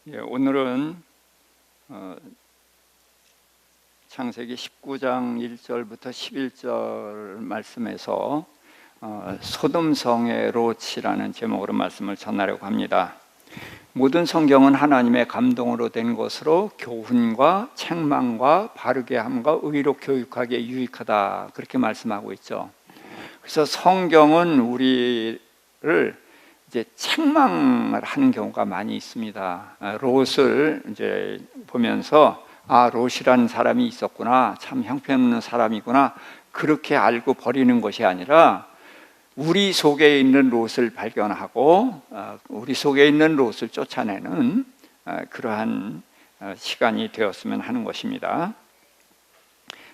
오늘은 창세기 19장 1절부터 11절 말씀에서 소돔성의 롯이라는 제목으로 말씀을 전하려고 합니다. 모든 성경은 하나님의 감동으로 된 것으로 교훈과 책망과 바르게 함과 의로 교육하기에 유익하다, 그렇게 말씀하고 있죠. 그래서 성경은 우리를 이제 책망을 하는 경우가 많이 있습니다. 롯을 이제 보면서 롯이라는 사람이 있었구나, 참 형편없는 사람이구나, 그렇게 알고 버리는 것이 아니라 우리 속에 있는 롯을 발견하고 우리 속에 있는 롯을 쫓아내는 그러한 시간이 되었으면 하는 것입니다.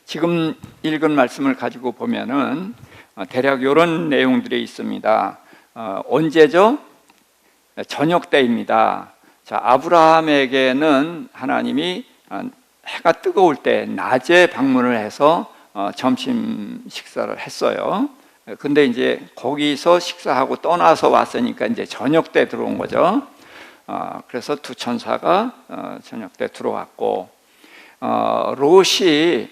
지금 읽은 말씀을 가지고 보면은 대략 이런 내용들이 있습니다. 언제죠? 저녁 때입니다. 자, 아브라함에게는 하나님이 해가 뜨거울 때 낮에 방문을 해서 점심 식사를 했어요. 근데 이제 거기서 식사하고 떠나서 왔으니까 이제 저녁 때 들어온 거죠. 그래서 두 천사가 저녁 때 들어왔고, 롯이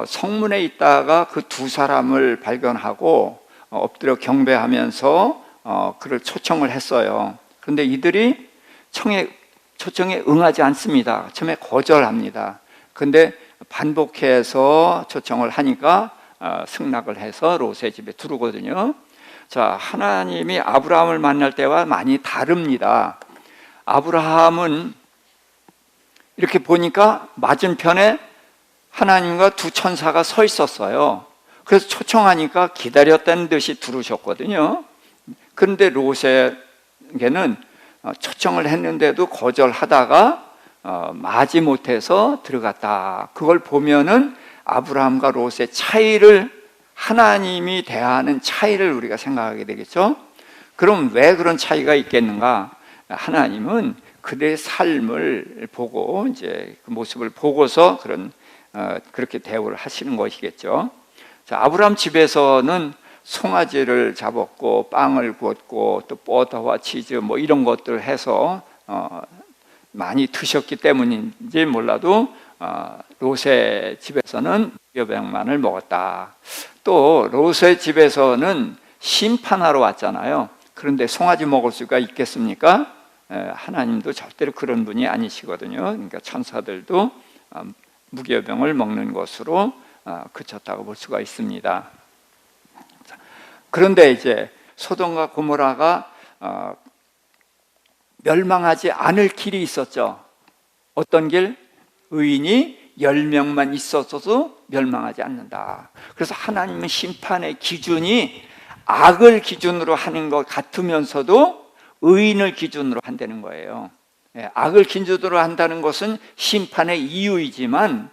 성문에 있다가 그 두 사람을 발견하고 엎드려 경배하면서 그를 초청을 했어요. 그런데 이들이 초청에 응하지 않습니다. 처음에 거절합니다. 근데 반복해서 초청을 하니까 승낙을 해서 롯의 집에 들어오거든요. 자, 하나님이 아브라함을 만날 때와 많이 다릅니다. 아브라함은 이렇게 보니까 맞은편에 하나님과 두 천사가 서 있었어요. 그래서 초청하니까 기다렸다는 듯이 들으셨거든요. 그런데 롯에게는 초청을 했는데도 거절하다가 마지 못해서 들어갔다. 그걸 보면은 아브라함과 롯의 차이를, 하나님이 대하는 차이를 우리가 생각하게 되겠죠. 그럼 왜 그런 차이가 있겠는가? 하나님은 그들의 삶을 보고 이제 그 모습을 보고서 그렇게 대우를 하시는 것이겠죠. 자, 아브라함 집에서는 송아지를 잡았고 빵을 구웠고 또 버터와 치즈 뭐 이런 것들을 해서 많이 드셨기 때문인지 몰라도 롯의 집에서는 무교병만을 먹었다. 또 롯의 집에서는 심판하러 왔잖아요. 그런데 송아지 먹을 수가 있겠습니까? 하나님도 절대로 그런 분이 아니시거든요. 그러니까 천사들도 무교병을 먹는 것으로 그쳤다고 볼 수가 있습니다. 그런데 이제 소돔과 고모라가 멸망하지 않을 길이 있었죠. 어떤 길? 의인이 10명만 있었어도 멸망하지 않는다. 그래서 하나님은 심판의 기준이 악을 기준으로 하는 것 같으면서도 의인을 기준으로 한다는 거예요. 악을 기준으로 한다는 것은 심판의 이유이지만,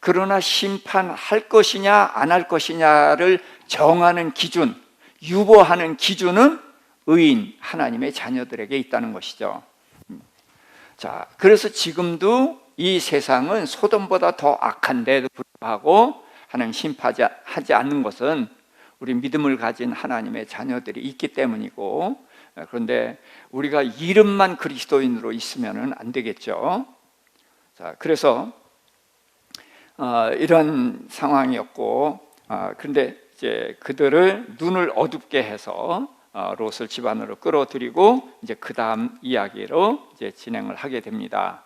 그러나 심판할 것이냐 안 할 것이냐를 정하는 기준, 유보하는 기준은 의인, 하나님의 자녀들에게 있다는 것이죠. 자, 그래서 지금도 이 세상은 소돔보다 더 악한데도 불구하고 하나님 심판하지 않는 것은 우리 믿음을 가진 하나님의 자녀들이 있기 때문이고, 그런데 우리가 이름만 그리스도인으로 있으면 안 되겠죠. 자, 그래서 이런 상황이었고, 그런데 이제 그들을 눈을 어둡게 해서 롯을 집 안으로 끌어들이고 이제 그 다음 이야기로 이제 진행을 하게 됩니다.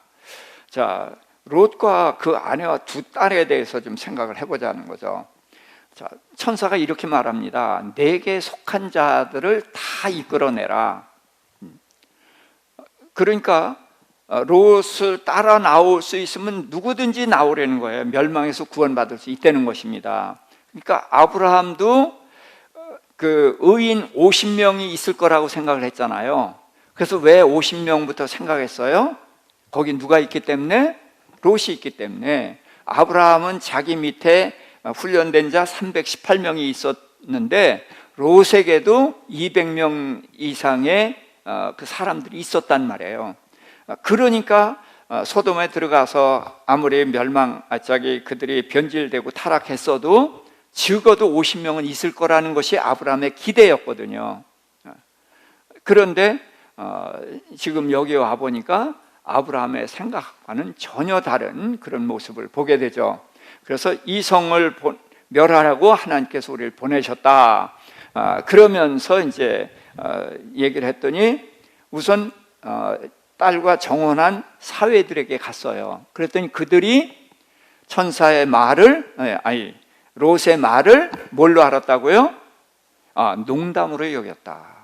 자, 롯과 그 아내와 두 딸에 대해서 좀 생각을 해보자는 거죠. 자, 천사가 이렇게 말합니다. 내게 속한 자들을 다 이끌어내라. 그러니까 롯을 따라 나올 수 있으면 누구든지 나오려는 거예요. 멸망에서 구원받을 수 있다는 것입니다. 그러니까 아브라함도 그 의인 50명이 있을 거라고 생각을 했잖아요. 그래서 왜 50명부터 생각했어요? 거기 누가 있기 때문에? 롯이 있기 때문에. 아브라함은 자기 밑에 훈련된 자 318명이 있었는데 롯에게도 200명 이상의 그 사람들이 있었단 말이에요. 그러니까 소돔에 들어가서 아무리 그들이 변질되고 타락했어도 적어도 50명은 있을 거라는 것이 아브라함의 기대였거든요. 그런데 지금 여기 와 보니까 아브라함의 생각과는 전혀 다른 그런 모습을 보게 되죠. 그래서 이 성을 멸하라고 하나님께서 우리를 보내셨다. 그러면서 이제 얘기를 했더니 우선 딸과 정혼한 사회들에게 갔어요. 그랬더니 그들이 천사의 말을, 롯의 말을 뭘로 알았다고요? 농담으로 여겼다.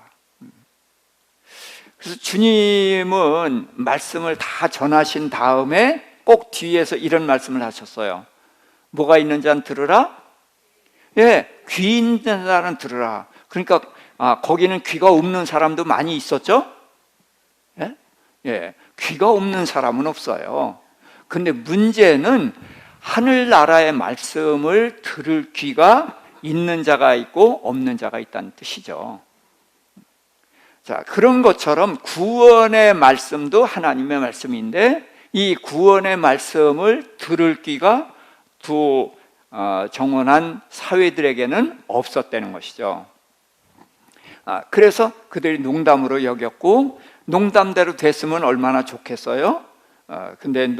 그래서 주님은 말씀을 다 전하신 다음에 꼭 뒤에서 이런 말씀을 하셨어요. 뭐가 있는 자는 들으라? 예, 귀 있는 자는 들으라. 그러니까 거기는 귀가 없는 사람도 많이 있었죠? 예? 예, 귀가 없는 사람은 없어요. 근데 문제는 하늘나라의 말씀을 들을 귀가 있는 자가 있고 없는 자가 있다는 뜻이죠. 자, 그런 것처럼 구원의 말씀도 하나님의 말씀인데 이 구원의 말씀을 들을 귀가 두 정혼한 사회들에게는 없었다는 것이죠. 그래서 그들이 농담으로 여겼고 농담대로 됐으면 얼마나 좋겠어요? 근데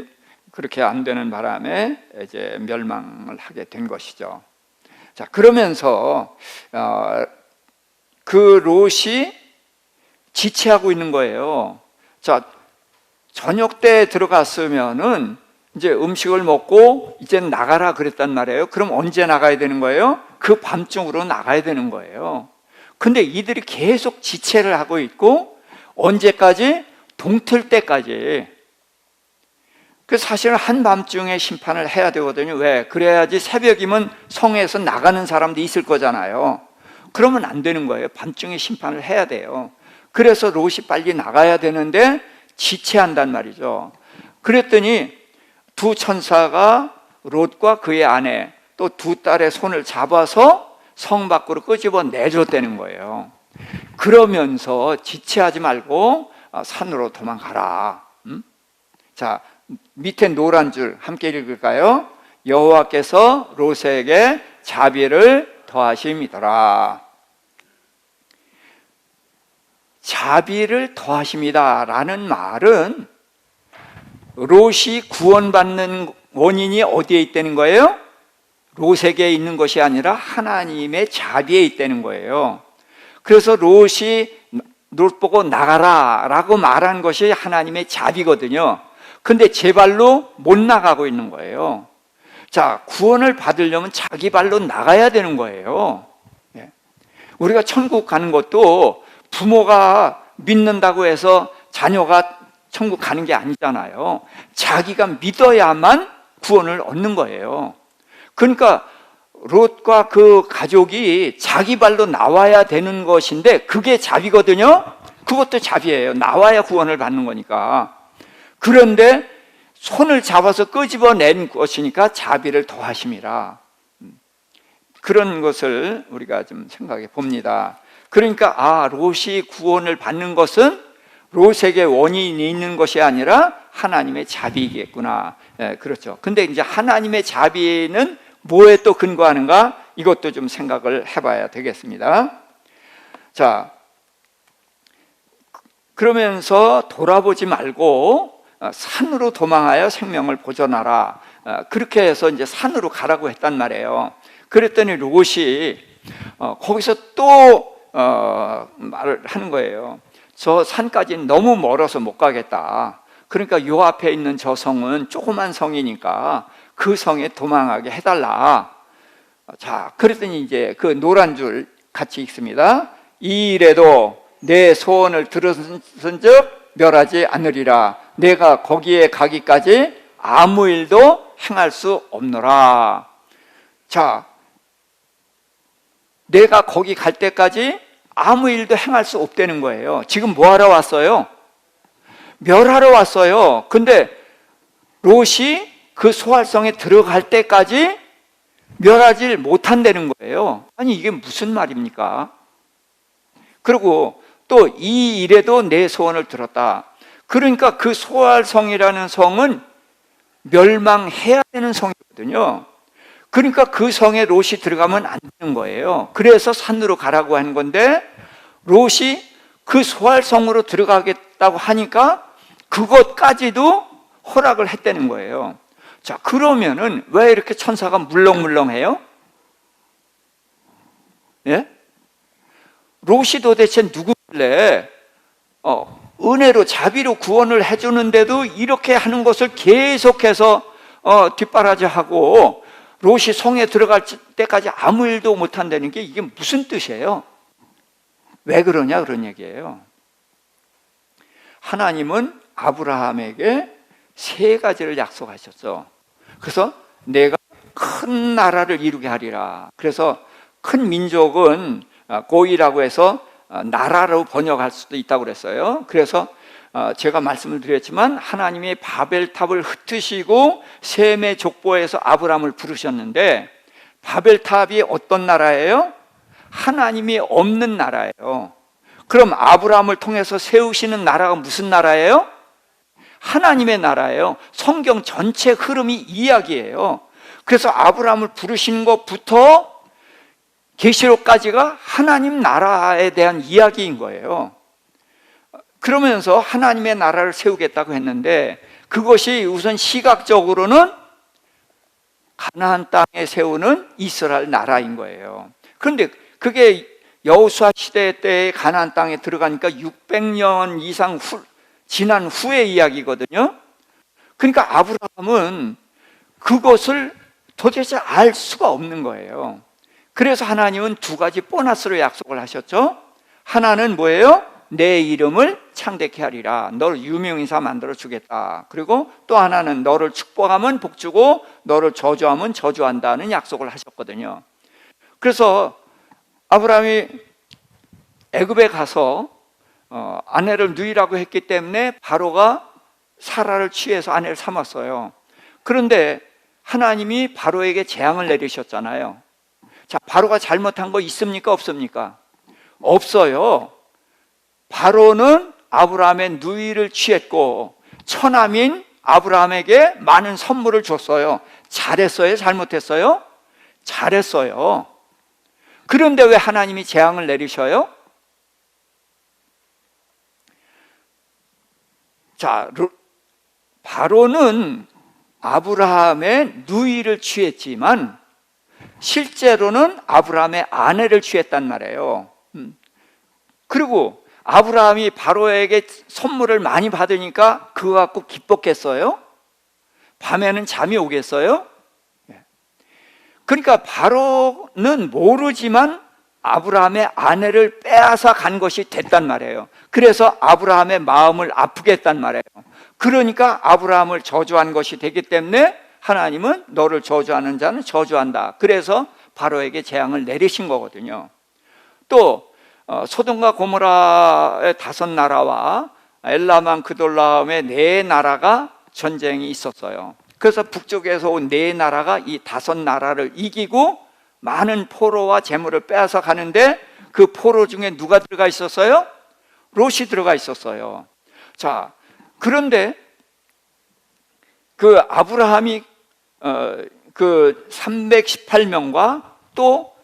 그렇게 안 되는 바람에 이제 멸망을 하게 된 것이죠. 자, 그러면서 그 롯이 지체하고 있는 거예요. 자, 저녁 때 들어갔으면은 이제 음식을 먹고 이제 나가라 그랬단 말이에요. 그럼 언제 나가야 되는 거예요? 그 밤중으로 나가야 되는 거예요. 근데 이들이 계속 지체를 하고 있고 언제까지? 동틀 때까지. 그래서 사실은 한밤중에 심판을 해야 되거든요. 왜? 그래야지 새벽이면 성에서 나가는 사람도 있을 거잖아요. 그러면 안 되는 거예요. 밤중에 심판을 해야 돼요. 그래서 롯이 빨리 나가야 되는데 지체한단 말이죠. 그랬더니 두 천사가 롯과 그의 아내 또 두 딸의 손을 잡아서 성 밖으로 끄집어 내줬다는 거예요. 그러면서 지체하지 말고 산으로 도망가라. 자, 밑에 노란 줄 함께 읽을까요? 여호와께서 롯에게 자비를 더하심이더라. 자비를 더하심이다라는 말은 롯이 구원받는 원인이 어디에 있다는 거예요? 롯에게 있는 것이 아니라 하나님의 자비에 있다는 거예요. 그래서 롯이 롯 보고 나가라 라고 말한 것이 하나님의 자비거든요. 근데 제 발로 못 나가고 있는 거예요. 자, 구원을 받으려면 자기 발로 나가야 되는 거예요. 우리가 천국 가는 것도 부모가 믿는다고 해서 자녀가 천국 가는 게 아니잖아요. 자기가 믿어야만 구원을 얻는 거예요. 그러니까 롯과 그 가족이 자기 발로 나와야 되는 것인데 그게 자비거든요. 그것도 자비예요. 나와야 구원을 받는 거니까. 그런데 손을 잡아서 끄집어낸 것이니까 자비를 더하심이라. 그런 것을 우리가 좀 생각해 봅니다. 그러니까 롯이 구원을 받는 것은 롯에게 원인이 있는 것이 아니라 하나님의 자비이겠구나. 그렇죠. 근데 이제 하나님의 자비는 뭐에 또 근거하는가? 이것도 좀 생각을 해봐야 되겠습니다. 자, 그러면서 돌아보지 말고 산으로 도망하여 생명을 보존하라. 그렇게 해서 이제 산으로 가라고 했단 말이에요. 그랬더니 롯이 거기서 또 말을 하는 거예요. 저 산까지는 너무 멀어서 못 가겠다. 그러니까 요 앞에 있는 저 성은 조그만 성이니까 그 성에 도망하게 해달라. 자, 그랬더니 이제 그 노란 줄 같이 읽습니다. 이 일에도 내 소원을 들었은즉 멸하지 않으리라. 내가 거기에 가기까지 아무 일도 행할 수 없노라. 자, 내가 거기 갈 때까지 아무 일도 행할 수 없다는 거예요. 지금 뭐 하러 왔어요? 멸하러 왔어요. 근데 롯이 그 소활성에 들어갈 때까지 멸하지 못한다는 거예요. 아니, 이게 무슨 말입니까? 그리고 또 이 일에도 내 소원을 들었다. 그러니까 그 소활성이라는 성은 멸망해야 되는 성이거든요. 그러니까 그 성에 롯이 들어가면 안 되는 거예요. 그래서 산으로 가라고 하는 건데 롯이 그 소활성으로 들어가겠다고 하니까 그것까지도 허락을 했다는 거예요. 자, 그러면은 왜 이렇게 천사가 물렁물렁해요? 예? 롯이 도대체 누구길래 은혜로 자비로 구원을 해주는데도 이렇게 하는 것을 계속해서 뒷바라지하고 롯이 성에 들어갈 때까지 아무 일도 못한다는 게 이게 무슨 뜻이에요? 왜 그러냐 그런 얘기예요. 하나님은 아브라함에게 세 가지를 약속하셨어. 그래서 내가 큰 나라를 이루게 하리라. 그래서 큰 민족은 고이라고 해서 나라로 번역할 수도 있다고 그랬어요. 그래서 제가 말씀을 드렸지만 하나님이 바벨탑을 흩으시고 셈의 족보에서 아브라함을 부르셨는데 바벨탑이 어떤 나라예요? 하나님이 없는 나라예요. 그럼 아브라함을 통해서 세우시는 나라가 무슨 나라예요? 하나님의 나라예요. 성경 전체 흐름이 이야기예요. 그래서 아브라함을 부르시는 것부터 계시록까지가 하나님 나라에 대한 이야기인 거예요. 그러면서 하나님의 나라를 세우겠다고 했는데 그것이 우선 시각적으로는 가나안 땅에 세우는 이스라엘 나라인 거예요. 그런데 그게 여호수아 시대 때 가나안 땅에 들어가니까 600년 이상 지난 후의 이야기거든요. 그러니까 아브라함은 그것을 도대체 알 수가 없는 거예요. 그래서 하나님은 두 가지 보너스로 약속을 하셨죠. 하나는 뭐예요? 내 이름을 창대케 하리라. 너를 유명인사 만들어 주겠다. 그리고 또 하나는 너를 축복하면 복주고 너를 저주하면 저주한다는 약속을 하셨거든요. 그래서 아브라함이 애굽에 가서 아내를 누이라고 했기 때문에 바로가 사라를 취해서 아내를 삼았어요. 그런데 하나님이 바로에게 재앙을 내리셨잖아요. 자, 바로가 잘못한 거 있습니까? 없습니까? 없어요. 바로는 아브라함의 누이를 취했고 처남인 아브라함에게 많은 선물을 줬어요. 잘했어요? 잘못했어요? 잘했어요. 그런데 왜 하나님이 재앙을 내리셔요? 자, 바로는 아브라함의 누이를 취했지만 실제로는 아브라함의 아내를 취했단 말이에요. 그리고 아브라함이 바로에게 선물을 많이 받으니까 그거 갖고 기뻤겠어요? 밤에는 잠이 오겠어요? 그러니까 바로는 모르지만 아브라함의 아내를 빼앗아 간 것이 됐단 말이에요. 그래서 아브라함의 마음을 아프게 했단 말이에요. 그러니까 아브라함을 저주한 것이 되기 때문에 하나님은 너를 저주하는 자는 저주한다. 그래서 바로에게 재앙을 내리신 거거든요. 또 소돔과 고모라의 5나라와 엘라만 그돌라움의 4나라가 전쟁이 있었어요. 그래서 북쪽에서 온 4나라가 이 5나라를 이기고 많은 포로와 재물을 빼앗아 가는데 그 포로 중에 누가 들어가 있었어요? 롯이 들어가 있었어요. 자, 그런데 그 아브라함이 그 318명과 또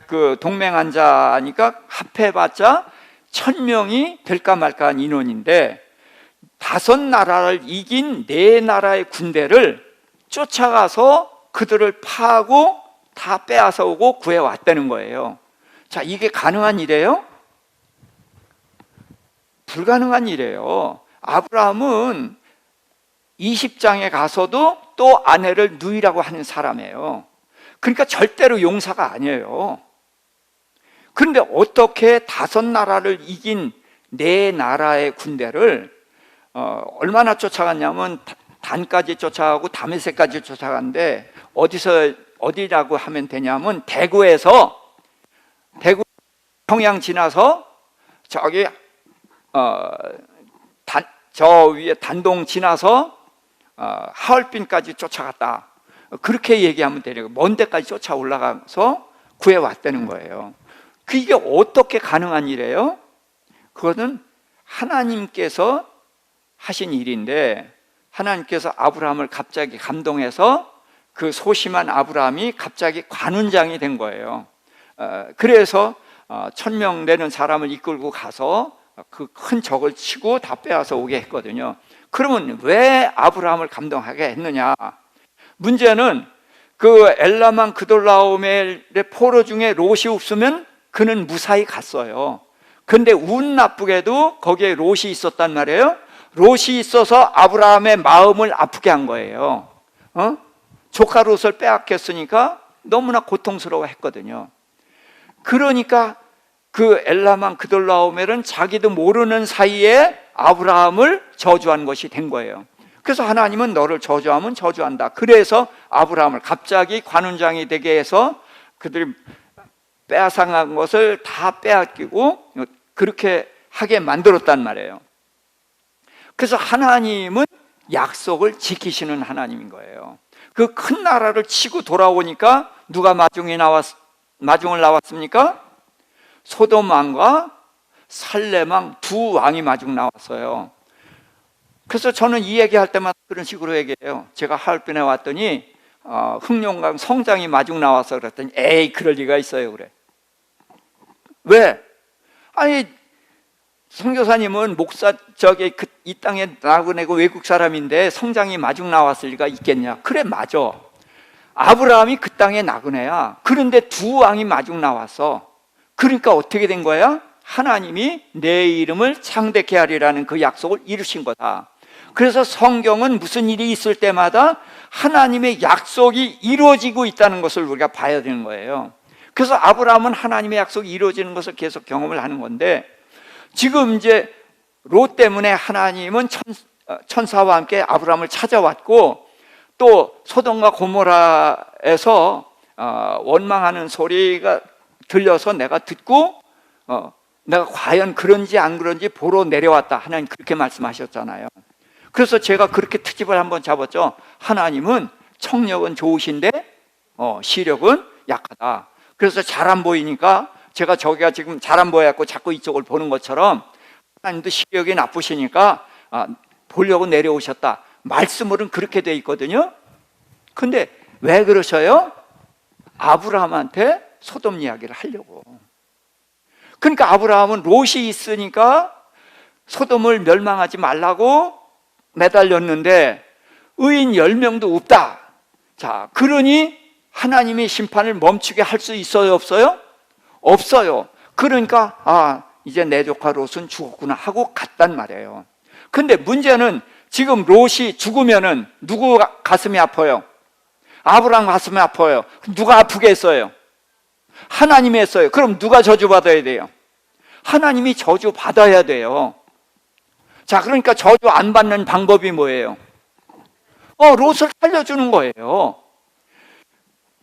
그 동맹한 자니까 합해봤자 1000명이 될까 말까한 인원인데 5나라를 이긴 4나라의 군대를 쫓아가서 그들을 파고 다 빼앗아 오고 구해왔다는 거예요. 자, 이게 가능한 일이에요? 불가능한 일이에요. 아브라함은 20장에 가서도 또 아내를 누이라고 하는 사람이에요. 그러니까 절대로 용사가 아니에요. 그런데 어떻게 5나라를 이긴 4나라의 군대를 얼마나 쫓아갔냐면 단까지 쫓아가고 다메섹까지 쫓아갔는데 어디라고 하면 되냐면 대구 평양 지나서 저기 저 위에 단동 지나서 하얼빈까지 쫓아갔다. 그렇게 얘기하면 되려고 먼 데까지 쫓아 올라가서 구해왔다는 거예요. 그게 어떻게 가능한 일이에요? 그거는 하나님께서 하신 일인데 하나님께서 아브라함을 갑자기 감동해서 그 소심한 아브라함이 갑자기 관훈장이 된 거예요. 그래서 1000명 되는 사람을 이끌고 가서 그 큰 적을 치고 다 빼앗아 오게 했거든요. 그러면 왜 아브라함을 감동하게 했느냐? 문제는 그 엘라만 그돌라오멜의 포로 중에 롯이 없으면 그는 무사히 갔어요. 근데 운 나쁘게도 거기에 롯이 있었단 말이에요. 롯이 있어서 아브라함의 마음을 아프게 한 거예요. 조카 롯을 빼앗겼으니까 너무나 고통스러워 했거든요. 그러니까 그 엘라만 그돌라오멜은 자기도 모르는 사이에 아브라함을 저주한 것이 된 거예요. 그래서 하나님은 너를 저주하면 저주한다. 그래서 아브라함을 갑자기 관원장이 되게 해서 그들이 빼앗아간 것을 다 빼앗기고 그렇게 하게 만들었단 말이에요. 그래서 하나님은 약속을 지키시는 하나님인 거예요. 그 큰 나라를 치고 돌아오니까 누가 마중을 나왔습니까? 소돔 왕과 살렘 왕 두 왕이 마중 나왔어요. 그래서 저는 이 얘기할 때마다 그런 식으로 얘기해요. 제가 하얼빈에 왔더니 흑룡강 성장이 마중 나와서 그랬더니 에이 그럴 리가 있어요 그래. 왜? 아니 선교사님은 목사 이 땅에 나고내고 외국 사람인데 성장이 마중 나왔을 리가 있겠냐? 그래 맞아. 아브라함이 그 땅에 나그네야. 그런데 두 왕이 마중 나왔어. 그러니까 어떻게 된 거야? 하나님이 내 이름을 창대케 하리라는 그 약속을 이루신 거다. 그래서 성경은 무슨 일이 있을 때마다 하나님의 약속이 이루어지고 있다는 것을 우리가 봐야 되는 거예요. 그래서 아브라함은 하나님의 약속이 이루어지는 것을 계속 경험을 하는 건데, 지금 이제 롯 때문에 하나님은 천사와 함께 아브라함을 찾아왔고, 또 소돔과 고모라에서 원망하는 소리가 들려서 내가 듣고 내가 과연 그런지 안 그런지 보러 내려왔다. 하나님 그렇게 말씀하셨잖아요. 그래서 제가 그렇게 트집을 한번 잡았죠. 하나님은 청력은 좋으신데 시력은 약하다. 그래서 잘 안 보이니까 제가 저기가 지금 잘 안 보여갖고 자꾸 이쪽을 보는 것처럼 하나님도 시력이 나쁘시니까 보려고 내려오셨다. 말씀으로는 그렇게 돼 있거든요. 근데 왜 그러셔요? 아브라함한테 소돔 이야기를 하려고. 그러니까 아브라함은 롯이 있으니까 소돔을 멸망하지 말라고 매달렸는데 의인 10명도 없다. 자, 그러니 하나님의 심판을 멈추게 할 수 있어요, 없어요? 없어요. 그러니까 이제 내 조카 롯은 죽었구나 하고 갔단 말이에요. 근데 문제는 지금 롯이 죽으면은 누구 가슴이 아파요? 아브라함 가슴이 아파요. 누가 아프게 했어요? 하나님이 했어요. 그럼 누가 저주받아야 돼요? 하나님이 저주받아야 돼요. 자, 그러니까 저주 안 받는 방법이 뭐예요? 롯을 살려주는 거예요.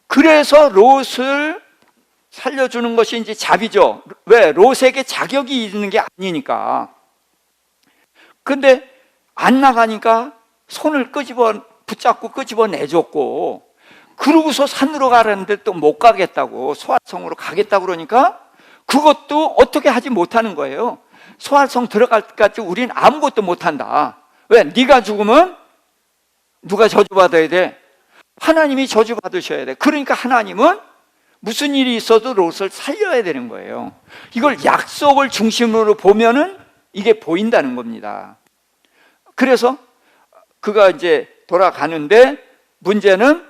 그래서 롯을 살려주는 것이 이제 답이죠. 왜? 롯에게 자격이 있는 게 아니니까. 근데 안 나가니까 손을 붙잡고 끄집어내줬고, 그러고서 산으로 가라는데 또 못 가겠다고, 소알성으로 가겠다고 그러니까 그것도 어떻게 하지 못하는 거예요. 소알성 들어갈 때까지 우린 아무것도 못한다. 왜? 네가 죽으면 누가 저주받아야 돼? 하나님이 저주받으셔야 돼. 그러니까 하나님은 무슨 일이 있어도 롯을 살려야 되는 거예요. 이걸 약속을 중심으로 보면은 이게 보인다는 겁니다. 그래서 그가 이제 돌아가는데 문제는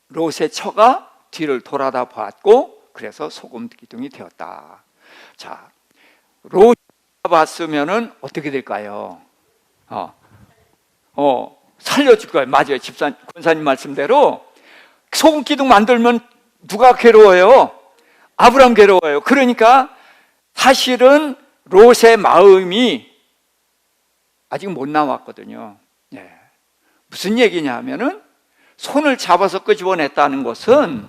롯의 처가 뒤를 돌아다 보았고, 그래서 소금 기둥이 되었다. 자, 롯이 봤으면은 어떻게 될까요? 살려줄 거예요. 맞아요. 권사님 말씀대로 소금 기둥 만들면 누가 괴로워요? 아브라함 괴로워요. 그러니까 사실은 롯의 마음이 아직 못 나왔거든요. 네. 무슨 얘기냐 하면은 손을 잡아서 끄집어냈다는 것은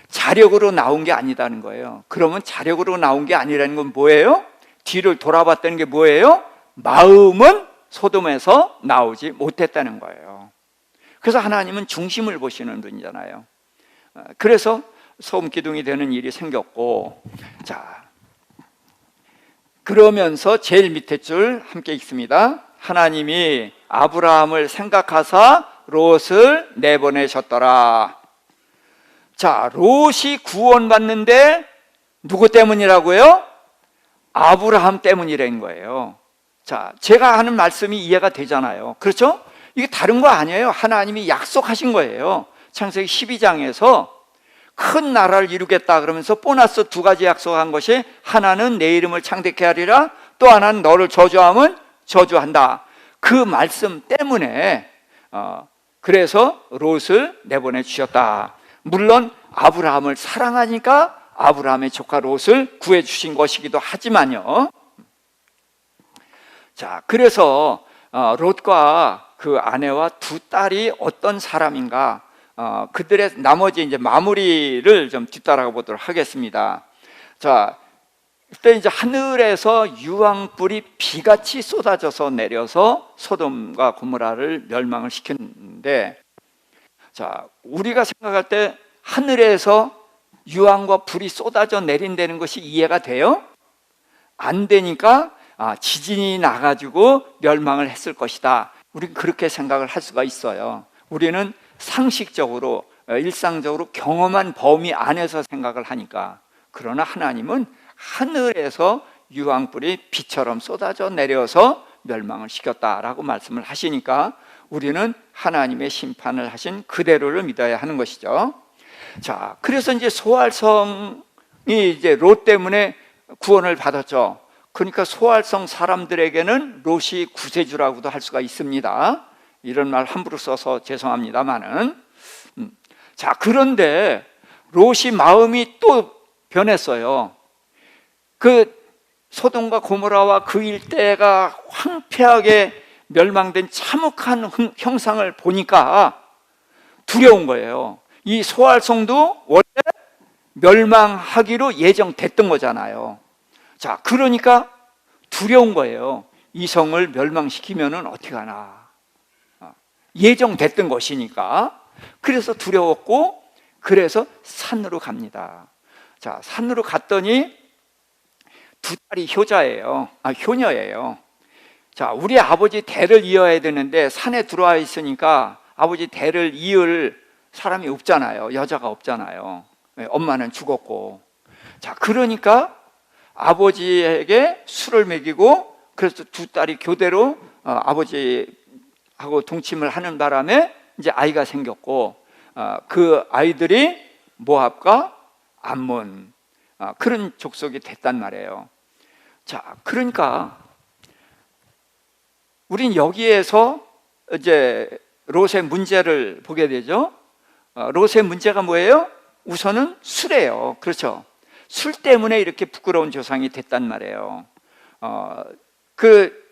자력으로 나온 게 아니다는 거예요. 그러면 자력으로 나온 게 아니라는 건 뭐예요? 뒤를 돌아봤다는 게 뭐예요? 마음은 소돔에서 나오지 못했다는 거예요. 그래서 하나님은 중심을 보시는 분이잖아요. 그래서 소금 기둥이 되는 일이 생겼고, 자, 그러면서 제일 밑에 줄 함께 읽습니다. 하나님이 아브라함을 생각하사 롯을 내보내셨더라. 자, 롯이 구원받는데 누구 때문이라고요? 아브라함 때문이라는 거예요. 자, 제가 하는 말씀이 이해가 되잖아요. 그렇죠? 이게 다른 거 아니에요. 하나님이 약속하신 거예요. 창세기 12장에서 큰 나라를 이루겠다 그러면서 보너스 2가지 약속한 것이, 하나는 내 이름을 창대케 하리라, 또 하나는 너를 저주하면 저주한다. 그 말씀 때문에 그래서 롯을 내보내 주셨다. 물론 아브라함을 사랑하니까 아브라함의 조카 롯을 구해 주신 것이기도 하지만요. 자, 그래서 롯과 그 아내와 2딸이 어떤 사람인가, 그들의 나머지 이제 마무리를 좀 뒤따라가 보도록 하겠습니다. 자, 그때 이제 하늘에서 유황불이 비같이 쏟아져서 내려서 소돔과 고모라를 멸망을 시켰는데, 자, 우리가 생각할 때 하늘에서 유황과 불이 쏟아져 내린다는 것이 이해가 돼요? 안 되니까 지진이 나가지고 멸망을 했을 것이다. 우리는 그렇게 생각을 할 수가 있어요. 우리는 상식적으로, 일상적으로 경험한 범위 안에서 생각을 하니까. 그러나 하나님은 하늘에서 유황불이 비처럼 쏟아져 내려서 멸망을 시켰다라고 말씀을 하시니까 우리는 하나님의 심판을 하신 그대로를 믿어야 하는 것이죠. 자, 그래서 이제 소알성이 이제 롯 때문에 구원을 받았죠. 그러니까 소알성 사람들에게는 롯이 구세주라고도 할 수가 있습니다. 이런 말 함부로 써서 죄송합니다만은. 자, 그런데 롯이 마음이 또 변했어요. 그 소돔과 고모라와 그 일대가 황폐하게 멸망된 참혹한 형상을 보니까 두려운 거예요. 이 소알성도 원래 멸망하기로 예정됐던 거잖아요. 자, 그러니까 두려운 거예요. 이 성을 멸망시키면은 어떻게 하나. 예정됐던 것이니까. 그래서 두려웠고, 그래서 산으로 갑니다. 자, 산으로 갔더니 2딸이 효녀예요. 자, 우리 아버지 대를 이어야 되는데 산에 들어와 있으니까 아버지 대를 이을 사람이 없잖아요. 여자가 없잖아요. 엄마는 죽었고. 자, 그러니까 아버지에게 술을 먹이고, 그래서 2딸이 교대로 아버지하고 동침을 하는 바람에 이제 아이가 생겼고, 그 아이들이 모압과 암몬, 그런 족속이 됐단 말이에요. 자, 그러니까 우린 여기에서 이제 롯의 문제를 보게 되죠. 롯의 문제가 뭐예요? 우선은 술이에요. 그렇죠? 술 때문에 이렇게 부끄러운 조상이 됐단 말이에요. 그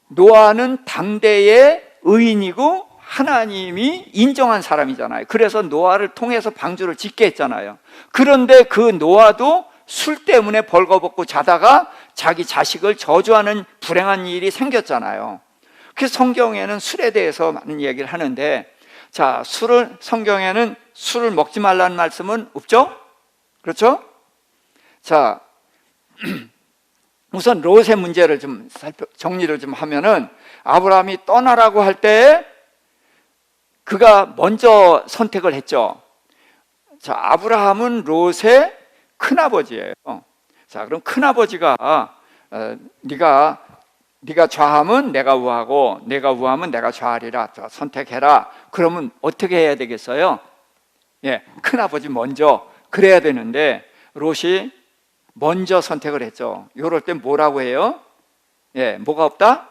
노아는 당대의 의인이고 하나님이 인정한 사람이잖아요. 그래서 노아를 통해서 방주를 짓게 했잖아요. 그런데 그 노아도 술 때문에 벌거벗고 자다가 자기 자식을 저주하는 불행한 일이 생겼잖아요. 그래서 성경에는 술에 대해서 많은 이야기를 하는데, 자, 성경에는 술을 먹지 말라는 말씀은 없죠? 그렇죠? 자, 우선 롯의 문제를 좀 정리를 좀 하면은, 아브라함이 떠나라고 할 때 그가 먼저 선택을 했죠. 자, 아브라함은 롯의 큰아버지예요. 자, 그럼 큰아버지가 네가 좌하면 내가 우하고 내가 우하면 내가 좌하리라. 선택해라. 그러면 어떻게 해야 되겠어요? 예, 큰아버지 먼저 그래야 되는데 롯이 먼저 선택을 했죠. 이럴 때 뭐라고 해요? 예, 뭐가 없다?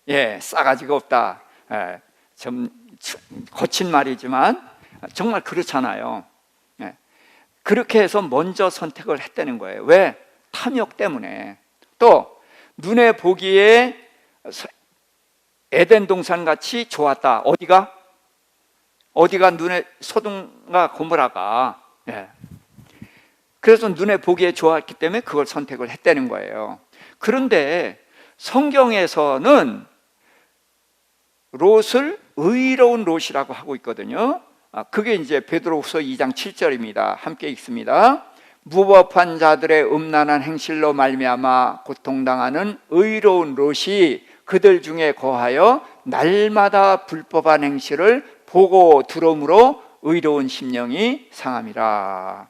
예, 싸가지가 없다. 예, 좀 거친 말이지만 정말 그렇잖아요. 예, 그렇게 해서 먼저 선택을 했다는 거예요. 왜? 탐욕 때문에. 또 눈에 보기에 에덴 동산 같이 좋았다. 어디가 눈에 소돔과 고모라가. 예. 그래서 눈에 보기에 좋았기 때문에 그걸 선택을 했다는 거예요. 그런데 성경에서는 롯을 의로운 롯이라고 하고 있거든요. 그게 이제 베드로후서 2장 7절입니다. 함께 읽습니다. 무법한 자들의 음란한 행실로 말미암아 고통당하는 의로운 롯이 그들 중에 거하여 날마다 불법한 행실을 보고 들음으로 의로운 심령이 상함이라.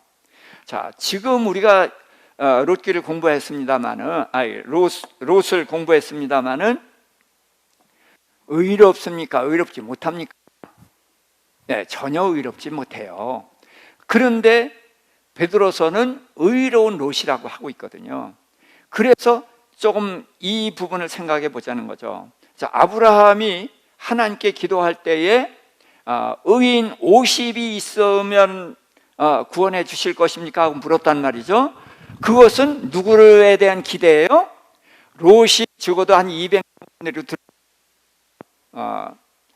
자, 지금 우리가 롯기를 공부했습니다마는, 롯을 공부했습니다마는 의롭습니까? 의롭지 못합니까? 네, 전혀 의롭지 못해요. 그런데 베드로서는 의로운 롯이라고 하고 있거든요. 그래서 조금 이 부분을 생각해 보자는 거죠. 자, 아브라함이 하나님께 기도할 때에 의인 50이 있으면 구원해 주실 것입니까? 하고 물었단 말이죠. 그것은 누구에 대한 기대예요? 롯이 적어도 한 200명으로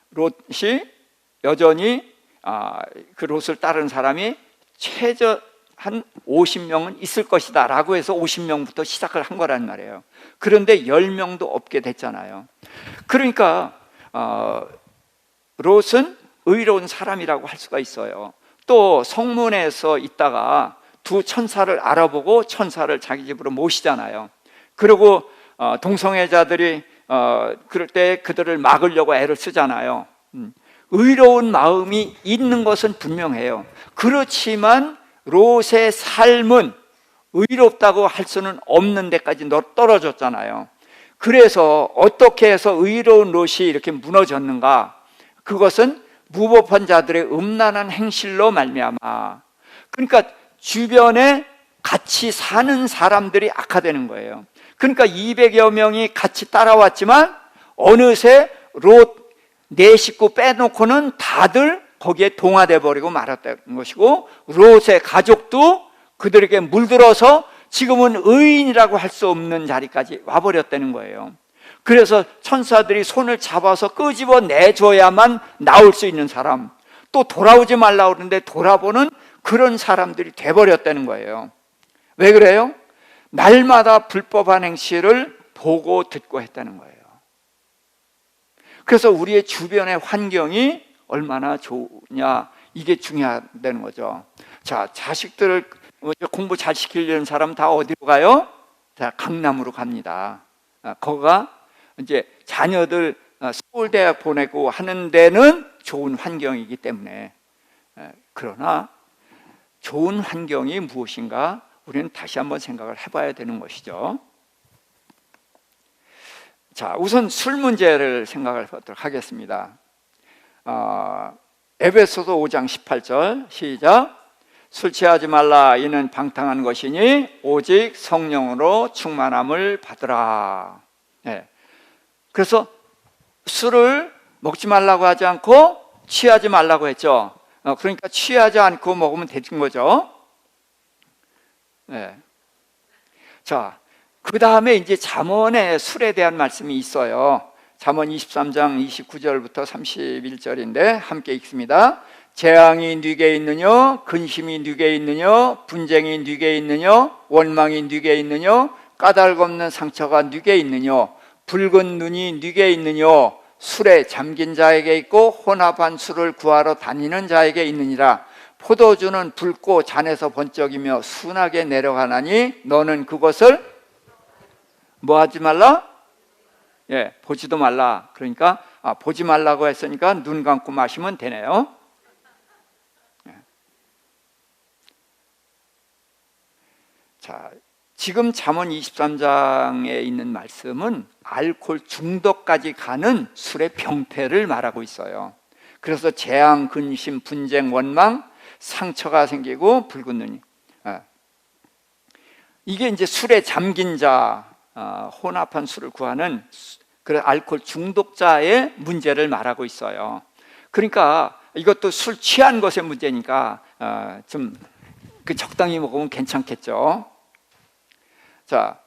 롯이 여전히 그 롯을 따른 사람이 최저 한 50명은 있을 것이다 라고 해서 50명부터 시작을 한 거란 말이에요. 그런데 10명도 없게 됐잖아요. 그러니까 롯은 의로운 사람이라고 할 수가 있어요. 또 성문에서 있다가 두 천사를 알아보고 천사를 자기 집으로 모시잖아요. 그리고 동성애자들이 그럴 때 그들을 막으려고 애를 쓰잖아요. 의로운 마음이 있는 것은 분명해요. 그렇지만 롯의 삶은 의롭다고 할 수는 없는 데까지 떨어졌잖아요. 그래서 어떻게 해서 의로운 롯이 이렇게 무너졌는가? 그것은 무법한 자들의 음란한 행실로 말미암아. 그러니까 주변에 같이 사는 사람들이 악화되는 거예요. 그러니까 200여 명이 같이 따라왔지만 어느새 롯 네 식구 빼놓고는 다들 거기에 동화돼 버리고 말았다는 것이고, 롯의 가족도 그들에게 물들어서 지금은 의인이라고 할 수 없는 자리까지 와버렸다는 거예요. 그래서 천사들이 손을 잡아서 끄집어 내줘야만 나올 수 있는 사람, 또 돌아오지 말라고 그러는데 돌아보는 그런 사람들이 돼버렸다는 거예요. 왜 그래요? 날마다 불법한 행실을 보고 듣고 했다는 거예요. 그래서 우리의 주변의 환경이 얼마나 좋으냐, 이게 중요하다는 거죠. 자, 자식들을 공부 잘 시키려는 사람 다 어디로 가요? 자, 강남으로 갑니다. 거기가 이제 자녀들 서울대학 보내고 하는 데는 좋은 환경이기 때문에. 그러나 좋은 환경이 무엇인가 우리는 다시 한번 생각을 해봐야 되는 것이죠. 자, 우선 술 문제를 생각을 하도록 하겠습니다. 에베소서 5장 18절 시작. 술 취하지 말라. 이는 방탕한 것이니 오직 성령으로 충만함을 받으라. 네. 그래서 술을 먹지 말라고 하지 않고 취하지 말라고 했죠. 그러니까 취하지 않고 먹으면 되는 거죠. 네. 자, 그 다음에 이제 잠언에 술에 대한 말씀이 있어요. 잠언 23장 29절부터 31절인데 함께 읽습니다. 재앙이 네게 있느뇨? 근심이 네게 있느뇨? 분쟁이 네게 있느뇨? 원망이 네게 있느뇨? 까닭 없는 상처가 네게 있느뇨? 붉은 눈이 네게 있느뇨? 술에 잠긴 자에게 있고 혼합한 술을 구하러 다니는 자에게 있느니라. 포도주는 붉고 잔에서 번쩍이며 순하게 내려가나니 너는 그것을 뭐 하지 말라? 예, 보지도 말라. 그러니까 보지 말라고 했으니까 눈 감고 마시면 되네요. 예. 자, 지금 잠언 23장에 있는 말씀은 알코올 중독까지 가는 술의 병태를 말하고 있어요. 그래서 재앙, 근심, 분쟁, 원망, 상처가 생기고 붉은 눈이. 이게 이제 술에 잠긴 자, 혼합한 술을 구하는 그 알코올 중독자의 문제를 말하고 있어요. 그러니까 이것도 술 취한 것의 문제니까 좀 적당히 먹으면 괜찮겠죠. 자,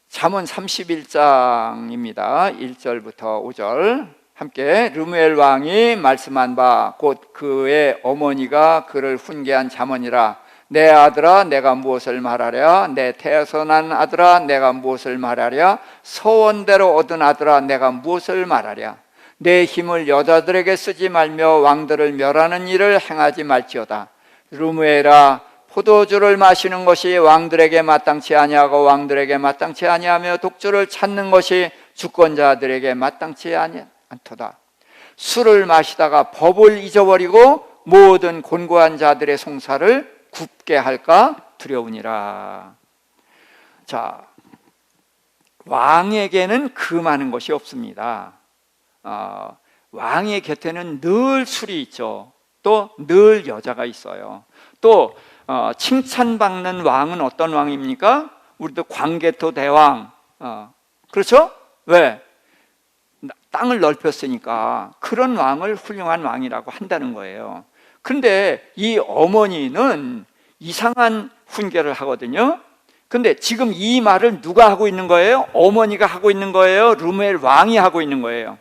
잠언 31장입니다. 1절부터 5절 함께. 르무엘 왕이 말씀한 바 곧 그의 어머니가 그를 훈계한 잠언이라. 내 아들아 내가 무엇을 말하랴? 내 태어난 아들아 내가 무엇을 말하랴? 서원대로 얻은 아들아 내가 무엇을 말하랴? 내 힘을 여자들에게 쓰지 말며 왕들을 멸하는 일을 행하지 말지어다. 르무엘아, 포도주를 마시는 것이 왕들에게 마땅치 아니하고 왕들에게 마땅치 아니하며 독주를 찾는 것이 주권자들에게 마땅치 않도다. 술을 마시다가 법을 잊어버리고 모든 곤고한 자들의 송사를 굽게 할까 두려우니라. 자, 왕에게는 금하는 것이 없습니다. 왕의 곁에는 늘 술이 있죠. 또 늘 여자가 있어요. 또 칭찬받는 왕은 어떤 왕입니까? 우리도 광개토 대왕, 그렇죠? 왜? 땅을 넓혔으니까 그런 왕을 훌륭한 왕이라고 한다는 거예요. 그런데 이 어머니는 이상한 훈계를 하거든요. 근데 지금 이 말을 누가 하고 있는 거예요? 어머니가 하고 있는 거예요? 르무엘 왕이 하고 있는 거예요?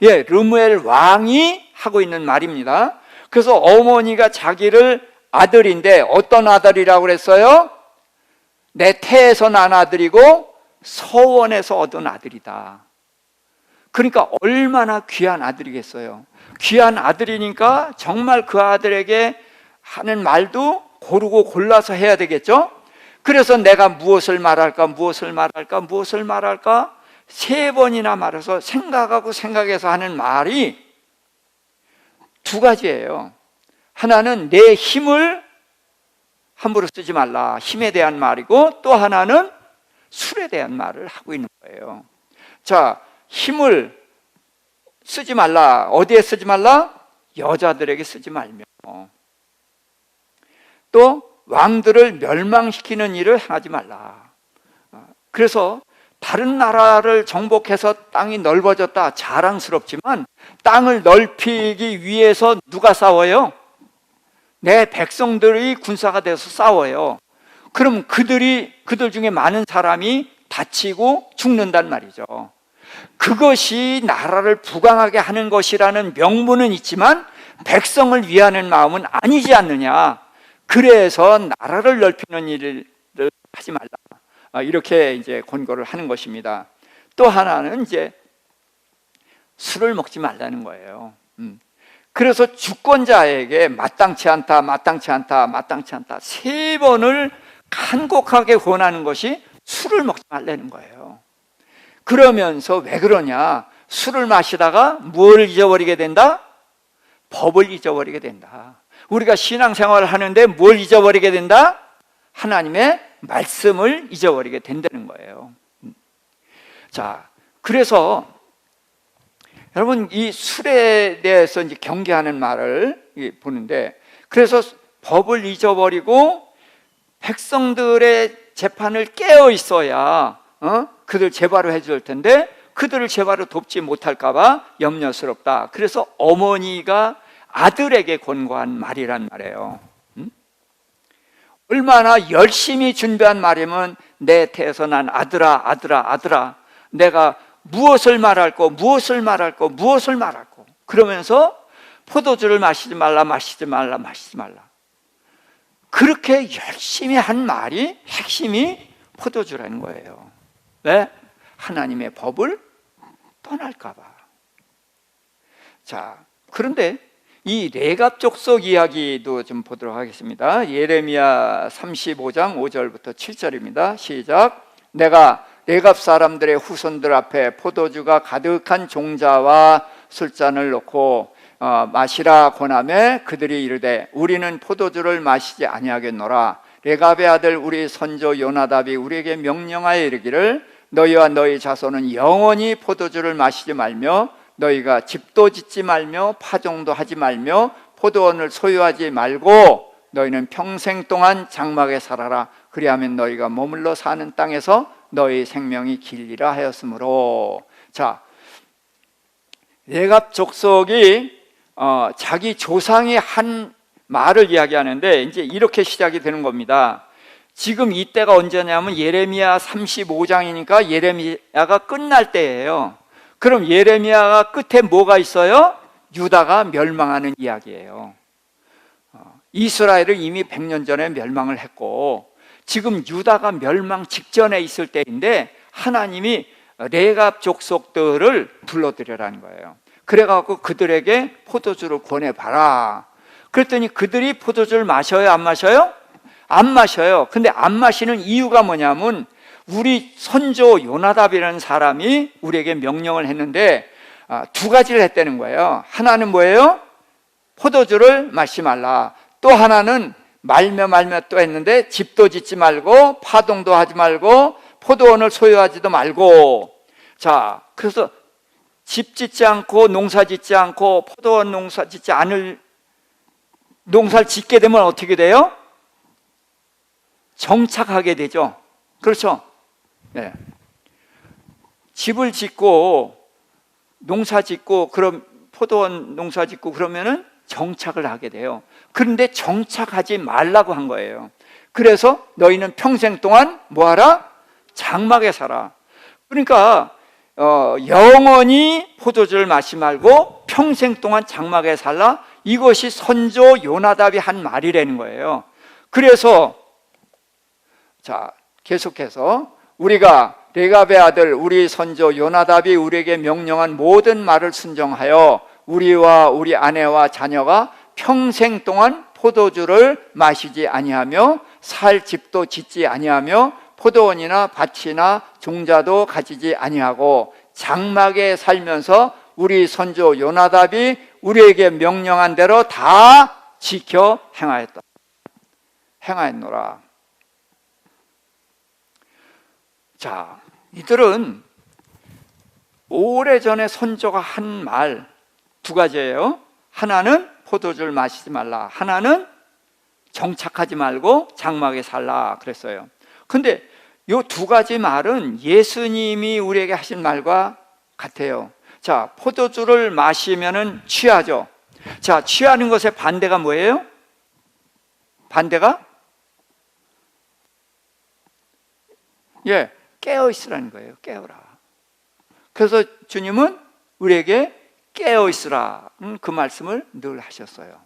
예, 르무엘 왕이 하고 있는 말입니다. 그래서 어머니가 자기를 아들인데 어떤 아들이라고 그랬어요? 내 태에서 난 아들이고 서원에서 얻은 아들이다. 그러니까 얼마나 귀한 아들이겠어요. 귀한 아들이니까 정말 그 아들에게 하는 말도 고르고 골라서 해야 되겠죠. 그래서 내가 무엇을 말할까 무엇을 말할까 무엇을 말할까 3번이나 말해서 생각하고 생각해서 하는 말이 2가지예요. 하나는 내 힘을 함부로 쓰지 말라, 힘에 대한 말이고, 또 하나는 술에 대한 말을 하고 있는 거예요. 자, 힘을 쓰지 말라. 어디에 쓰지 말라? 여자들에게 쓰지 말며. 또 왕들을 멸망시키는 일을 행하지 말라. 그래서 다른 나라를 정복해서 땅이 넓어졌다, 자랑스럽지만 땅을 넓히기 위해서 누가 싸워요? 내 백성들이 군사가 돼서 싸워요. 그럼 그들 중에 많은 사람이 다치고 죽는단 말이죠. 그것이 나라를 부강하게 하는 것이라는 명분은 있지만 백성을 위하는 마음은 아니지 않느냐. 그래서 나라를 넓히는 일을 하지 말라. 이렇게 이제 권고를 하는 것입니다. 또 하나는 이제 술을 먹지 말라는 거예요. 그래서 주권자에게 마땅치 않다, 마땅치 않다, 마땅치 않다 3번을 간곡하게 권하는 것이 술을 먹지 말라는 거예요. 그러면서 왜 그러냐? 술을 마시다가 뭘 잊어버리게 된다? 법을 잊어버리게 된다. 우리가 신앙생활을 하는데 뭘 잊어버리게 된다? 하나님의 말씀을 잊어버리게 된다는 거예요. 자, 그래서 여러분 이 술에 대해서 이제 경계하는 말을 보는데, 그래서 법을 잊어버리고 백성들의 재판을 깨어 있어야 그들 제바로 해줄 텐데 그들을 제바로 돕지 못할까 봐 염려스럽다. 그래서 어머니가 아들에게 권고한 말이란 말이에요. 얼마나 열심히 준비한 말이면 내 태에서 난 아들아 아들아 아들아 내가 무엇을 말할 거 무엇을 말할 거 무엇을 말할 거 그러면서 포도주를 마시지 말라 마시지 말라 마시지 말라. 그렇게 열심히 한 말이 핵심이 포도주라는 거예요. 왜? 하나님의 법을 떠날까 봐. 자, 그런데 이 레갑 족속 이야기도 좀 보도록 하겠습니다. 예레미야 35장 5절부터 7절입니다. 시작. 내가 레갑 사람들의 후손들 앞에 포도주가 가득한 종자와 술잔을 놓고 마시라 권하매 그들이 이르되 우리는 포도주를 마시지 아니하겠노라. 레갑의 아들 우리 선조 요나답이 우리에게 명령하여 이르기를 너희와 너희 자손은 영원히 포도주를 마시지 말며 너희가 집도 짓지 말며 파종도 하지 말며 포도원을 소유하지 말고 너희는 평생 동안 장막에 살아라. 그리하면 너희가 머물러 사는 땅에서 너희 생명이 길리라 하였으므로. 자, 레갑 족속이 자기 조상이 한 말을 이야기하는데 이제 이렇게 시작이 되는 겁니다. 지금 이때가 언제냐면 예레미야 35장이니까 예레미야가 끝날 때예요. 그럼 예레미야가 끝에 뭐가 있어요? 유다가 멸망하는 이야기예요. 이스라엘을 이미 100년 전에 멸망을 했고 지금 유다가 멸망 직전에 있을 때인데 하나님이 레갑 족속들을 불러들여라는 거예요. 그래갖고 그들에게 포도주를 권해봐라. 그랬더니 그들이 포도주를 마셔요? 안 마셔요? 안 마셔요. 근데 안 마시는 이유가 뭐냐면 우리 선조 요나답이라는 사람이 우리에게 명령을 했는데 2가지를 했다는 거예요. 하나는 뭐예요? 포도주를 마시지 말라. 또 하나는 말며 또 했는데 집도 짓지 말고 파동도 하지 말고 포도원을 소유하지도 말고. 자, 그래서 집 짓지 않고 농사 짓지 않고 포도원 농사 짓지 않을 농사를 짓게 되면 어떻게 돼요? 정착하게 되죠. 그렇죠? 네. 집을 짓고 농사 짓고 그럼 포도원 농사 짓고 그러면은 정착을 하게 돼요. 그런데 정착하지 말라고 한 거예요. 그래서 너희는 평생 동안 뭐하라? 장막에 살아. 그러니까 영원히 포도주를 마시지 말고 평생 동안 장막에 살라. 이것이 선조 요나답이 한 말이라는 거예요. 그래서 자, 계속해서 우리가 레갑의 아들 우리 선조 요나답이 우리에게 명령한 모든 말을 순종하여 우리와 우리 아내와 자녀가 평생 동안 포도주를 마시지 아니하며 살 집도 짓지 아니하며 포도원이나 밭이나 종자도 가지지 아니하고 장막에 살면서 우리 선조 요나답이 우리에게 명령한 대로 다 지켜 행하였노라. 자, 이들은 오래전에 선조가 한 말 두 가지예요. 하나는 포도주를 마시지 말라, 하나는 정착하지 말고 장막에 살라 그랬어요. 근데 이 두 가지 말은 예수님이 우리에게 하신 말과 같아요. 자, 포도주를 마시면은 취하죠. 자, 취하는 것의 반대가 뭐예요? 반대가? 예, 깨어 있으라는 거예요. 깨어라. 그래서 주님은 우리에게 깨어 있으라는 그 말씀을 늘 하셨어요.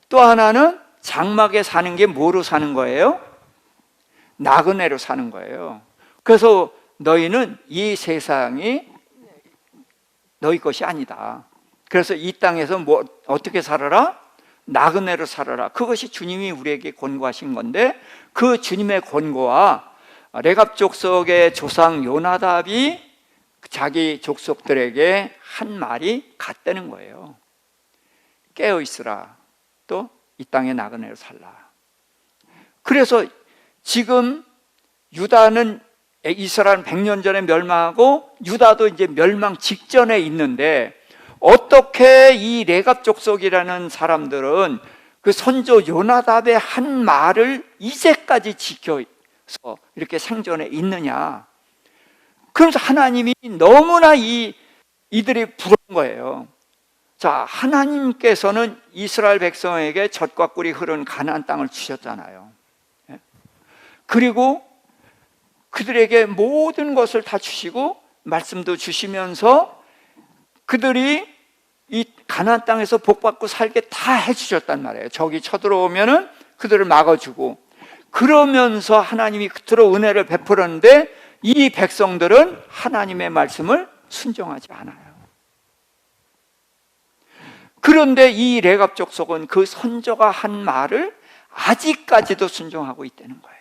또 하나는 장막에 사는 게 뭐로 사는 거예요? 나그네로 사는 거예요. 그래서 너희는 이 세상이 너희 것이 아니다. 그래서 이 땅에서 어떻게 살아라? 나그네로 살아라. 그것이 주님이 우리에게 권고하신 건데, 그 주님의 권고와 레갑 족속의 조상 요나답이 자기 족속들에게 한 말이 같다는 거예요. 깨어 있으라. 또 이 땅에 나그네로 살라. 그래서 지금 유다는 이스라엘은 100년 전에 멸망하고 유다도 이제 멸망 직전에 있는데, 어떻게 이 레갑 족속이라는 사람들은 그 선조 요나답의 한 말을 이제까지 지켜서 이렇게 생존해 있느냐? 그러면서 하나님이 너무나 이들이 부러운 거예요. 자, 하나님께서는 이스라엘 백성에게 젖과 꿀이 흐르는 가나안 땅을 주셨잖아요. 그리고 그들에게 모든 것을 다 주시고 말씀도 주시면서 그들이 이 가나안 땅에서 복받고 살게 다 해주셨단 말이에요. 적이 쳐들어오면은 그들을 막아주고, 그러면서 하나님이 그토록 은혜를 베풀었는데 이 백성들은 하나님의 말씀을 순종하지 않아요. 그런데 이 레갑 족속은 그 선조가 한 말을 아직까지도 순종하고 있다는 거예요.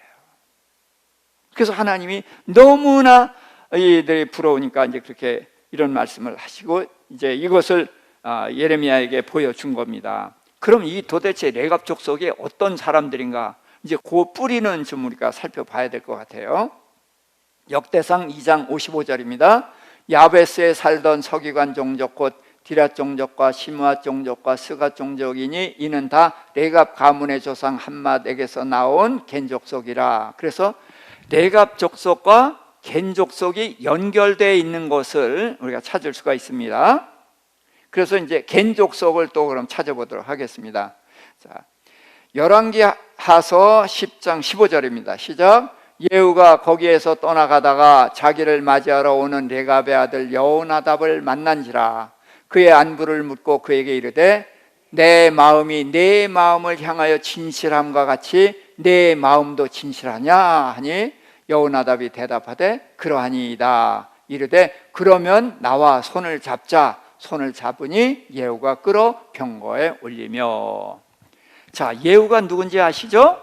그래서 하나님이 너무나 이들이 부러우니까 이제 그렇게 이런 말씀을 하시고 이제 이것을 예레미야에게 보여준 겁니다. 그럼 이 도대체 레갑 족속이 어떤 사람들인가, 이제 그 뿌리는 좀 우리가 살펴봐야 될 것 같아요. 역대상 2장 55절입니다. 야베스에 살던 서기관 종족 곧 디랏 종족과 시므앗 종족과 스갓 종족이니 이는 다 레갑 가문의 조상 함맛에게서 나온 겐 족속이라. 그래서 레갑 족속과 겐 족속이 연결되어 있는 것을 우리가 찾을 수가 있습니다. 그래서 이제 겐 족속을 또 그럼 찾아보도록 하겠습니다. 자, 열왕기하서 10장 15절입니다. 시작. 예후가 거기에서 떠나가다가 자기를 맞이하러 오는 레갑의 아들 여호나답을 만난지라. 그의 안부를 묻고 그에게 이르되 내 마음이 내 마음을 향하여 진실함과 같이 내 마음도 진실하냐 하니 여호나답이 대답하되 그러하니이다. 이르되 그러면 나와 손을 잡자. 손을 잡으니 예후가 끌어 병거에 올리며. 자, 예후가 누군지 아시죠?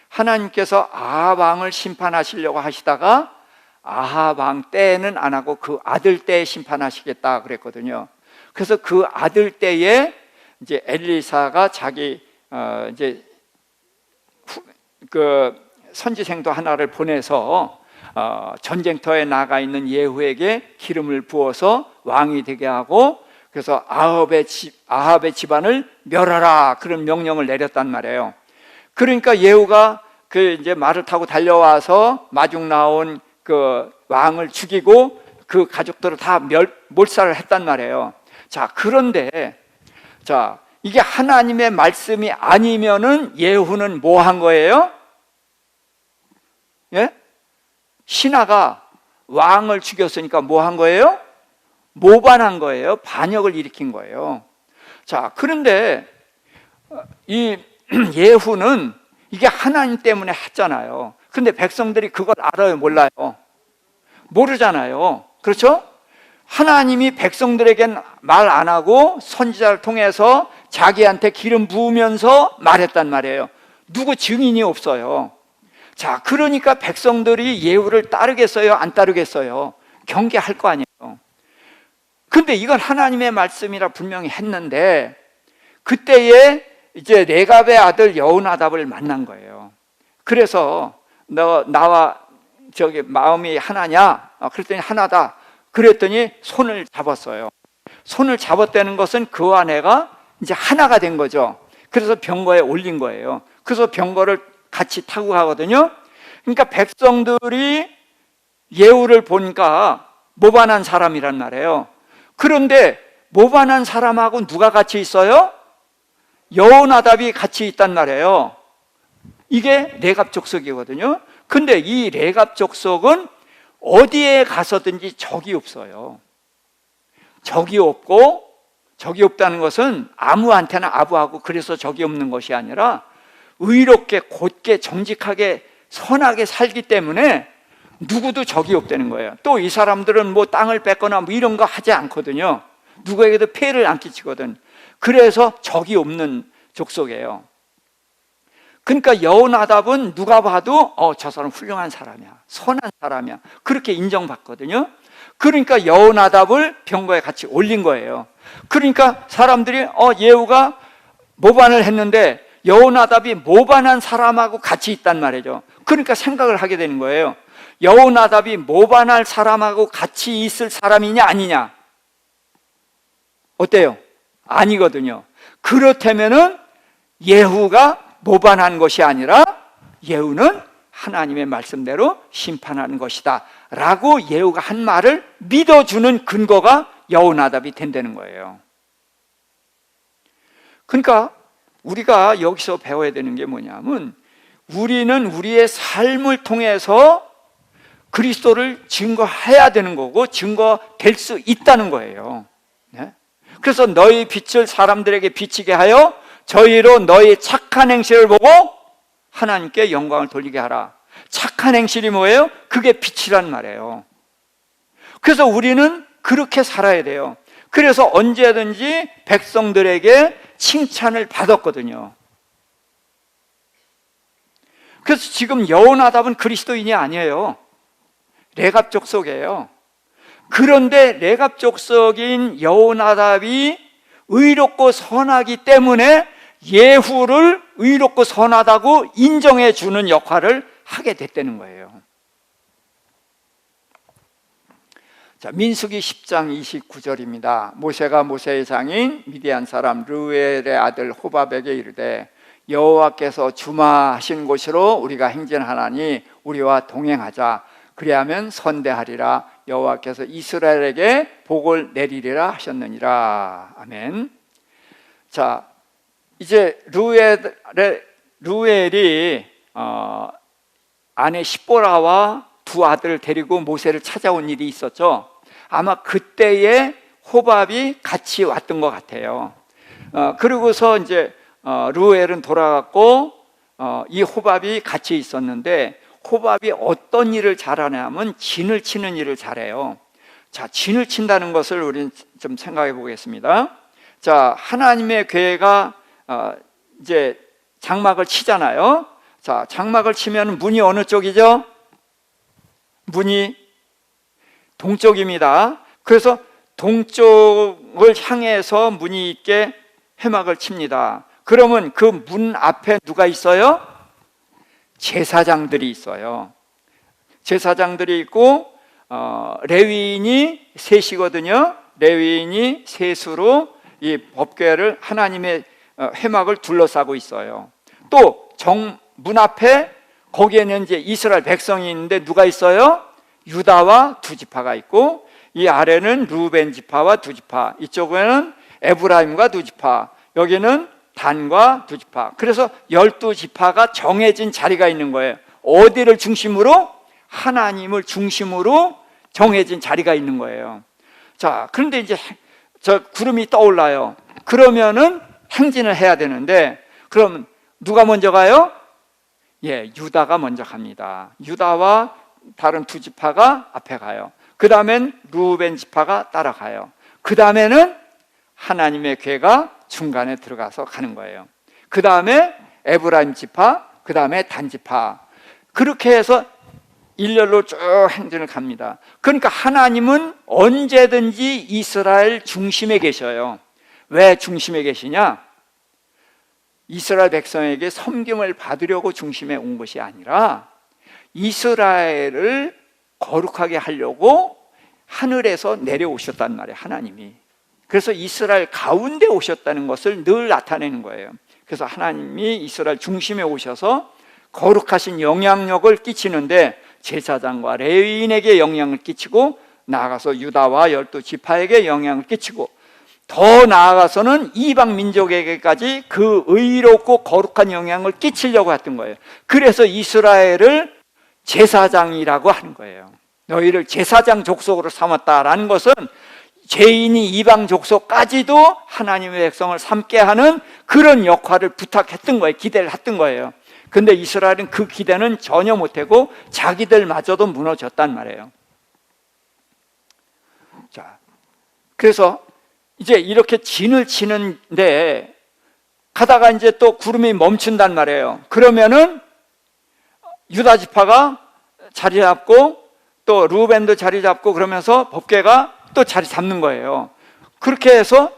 하나님께서 아합 왕을 심판하시려고 하시다가 아합 왕 때는 안 하고 그 아들 때 심판하시겠다 그랬거든요. 그래서 그 아들 때에 이제 엘리사가 자기 이제 그 선지생도 하나를 보내서 전쟁터에 나가 있는 예후에게 기름을 부어서 왕이 되게 하고, 그래서 아합의 집안을 멸하라, 그런 명령을 내렸단 말이에요. 그러니까 예후가 그 이제 말을 타고 달려와서 마중 나온 그 왕을 죽이고 그 가족들을 다 몰살을 했단 말이에요. 자, 그런데 자, 이게 하나님의 말씀이 아니면은 예후는 뭐 한 거예요? 예? 신하가 왕을 죽였으니까 뭐 한 거예요? 모반한 거예요. 반역을 일으킨 거예요. 자, 그런데 이 예후는 이게 하나님 때문에 했잖아요. 근데 백성들이 그걸 알아요, 몰라요? 모르잖아요. 그렇죠? 하나님이 백성들에겐 말 안 하고 선지자를 통해서 자기한테 기름 부으면서 말했단 말이에요. 누구 증인이 없어요. 자, 그러니까 백성들이 예후를 따르겠어요, 안 따르겠어요? 경계할 거 아니에요. 근데 이건 하나님의 말씀이라 분명히 했는데, 그때에 이제 레갑의 아들 여호나답을 만난 거예요. 그래서 너 나와 저기 마음이 하나냐? 그랬더니 하나다. 그랬더니 손을 잡았어요. 손을 잡았다는 것은 그 아내가 이제 하나가 된 거죠. 그래서 병거에 올린 거예요. 그래서 병거를 같이 타고 가거든요. 그러니까 백성들이 예후를 보니까 모반한 사람이란 말이에요. 그런데 모반한 사람하고 누가 같이 있어요? 여호나답이 같이 있단 말이에요. 이게 레갑 족속이거든요. 근데 이 레갑 족속은 어디에 가서든지 적이 없어요. 적이 없고, 적이 없다는 것은 아무한테나 아부하고 그래서 적이 없는 것이 아니라 의롭게 곧게 정직하게 선하게 살기 때문에 누구도 적이 없다는 거예요. 또 이 사람들은 뭐 땅을 뺏거나 뭐 이런 거 하지 않거든요. 누구에게도 피해를 안 끼치거든. 그래서 적이 없는 족속이에요. 그러니까 여호나답은 누가 봐도 저 사람 훌륭한 사람이야, 선한 사람이야, 그렇게 인정받거든요. 그러니까 여호나답을 병거에 같이 올린 거예요. 그러니까 사람들이 예후가 모반을 했는데 여호나답이 모반한 사람하고 같이 있단 말이죠. 그러니까 생각을 하게 되는 거예요. 여호나답이 모반할 사람하고 같이 있을 사람이냐 아니냐? 어때요? 아니거든요. 그렇다면은 예후가 모반한 것이 아니라 예후는 하나님의 말씀대로 심판하는 것이다 라고 예후가 한 말을 믿어주는 근거가 여호나답이 된다는 거예요. 그러니까 우리가 여기서 배워야 되는 게 뭐냐면, 우리는 우리의 삶을 통해서 그리스도를 증거해야 되는 거고 증거될 수 있다는 거예요. 네? 그래서 너희 빛을 사람들에게 비치게 하여 저희로 너희 착한 행실을 보고 하나님께 영광을 돌리게 하라. 착한 행실이 뭐예요? 그게 빛이란 말이에요. 그래서 우리는 그렇게 살아야 돼요. 그래서 언제든지 백성들에게 칭찬을 받았거든요. 그래서 지금 여호나답은 그리스도인이 아니에요. 레갑 족속이에요. 그런데 레갑 족속인 여호나답이 의롭고 선하기 때문에 예후를 의롭고 선하다고 인정해 주는 역할을 하게 됐다는 거예요. 자, 민수기 10장 29절입니다. 모세가 모세의 장인 미디안 사람 르우엘의 아들 호밥에게 이르되 여호와께서 주마하신 곳으로 우리가 행진하나니 우리와 동행하자. 그리하면 선대하리라. 여호와께서 이스라엘에게 복을 내리리라 하셨느니라. 아멘. 자, 이제 르우엘이 아내 십보라와 두 아들을 데리고 모세를 찾아온 일이 있었죠. 아마 그때에 호밥이 같이 왔던 것 같아요. 그러고서 이제 르우엘은 돌아갔고 이 호밥이 같이 있었는데, 호밥이 어떤 일을 잘하냐면 진을 치는 일을 잘해요. 자, 진을 친다는 것을 우리는 좀 생각해 보겠습니다. 자, 하나님의 교회가 이제 장막을 치잖아요. 자, 장막을 치면 문이 어느 쪽이죠? 문이 동쪽입니다. 그래서 동쪽을 향해서 문이 있게 회막을 칩니다. 그러면 그 문 앞에 누가 있어요? 제사장들이 있어요. 제사장들이 있고 레위인이 셋이거든요. 레위인이 셋으로 이 법궤를 하나님의 회막을 둘러싸고 있어요. 또 문 앞에 거기에는 이제 이스라엘 백성이 있는데 누가 있어요? 유다와 두 지파가 있고, 이 아래는 루벤 지파와 두 지파, 이쪽에는 에브라임과 두 지파, 여기는 단과 두 지파. 그래서 12지파가 정해진 자리가 있는 거예요. 어디를 중심으로? 하나님을 중심으로 정해진 자리가 있는 거예요. 자, 그런데 이제 저 구름이 떠올라요. 그러면은 행진을 해야 되는데, 그럼 누가 먼저 가요? 예, 유다가 먼저 갑니다. 유다와 다른 두 지파가 앞에 가요. 그 다음엔 루벤 지파가 따라가요. 그 다음에는 하나님의 궤가 중간에 들어가서 가는 거예요. 그 다음에 에브라임 지파, 그 다음에 단 지파. 그렇게 해서 일렬로 쭉 행진을 갑니다. 그러니까 하나님은 언제든지 이스라엘 중심에 계셔요. 왜 중심에 계시냐? 이스라엘 백성에게 섬김을 받으려고 중심에 온 것이 아니라 이스라엘을 거룩하게 하려고 하늘에서 내려오셨단 말이에요, 하나님이. 그래서 이스라엘 가운데 오셨다는 것을 늘 나타내는 거예요. 그래서 하나님이 이스라엘 중심에 오셔서 거룩하신 영향력을 끼치는데, 제사장과 레위인에게 영향을 끼치고, 나아가서 유다와 12지파에게 영향을 끼치고, 더 나아가서는 이방 민족에게까지 그 의롭고 거룩한 영향을 끼치려고 했던 거예요. 그래서 이스라엘을 제사장이라고 하는 거예요. 너희를 제사장 족속으로 삼았다라는 것은 죄인이 이방 족속까지도 하나님의 백성을 삼게 하는 그런 역할을 부탁했던 거예요. 기대를 했던 거예요. 근데 이스라엘은 그 기대는 전혀 못하고 자기들마저도 무너졌단 말이에요. 자, 그래서 이제 이렇게 진을 치는데 가다가 이제 또 구름이 멈춘단 말이에요. 그러면은 유다 지파가 자리 잡고 또 루벤도 자리 잡고 그러면서 법궤가 또 자리 잡는 거예요. 그렇게 해서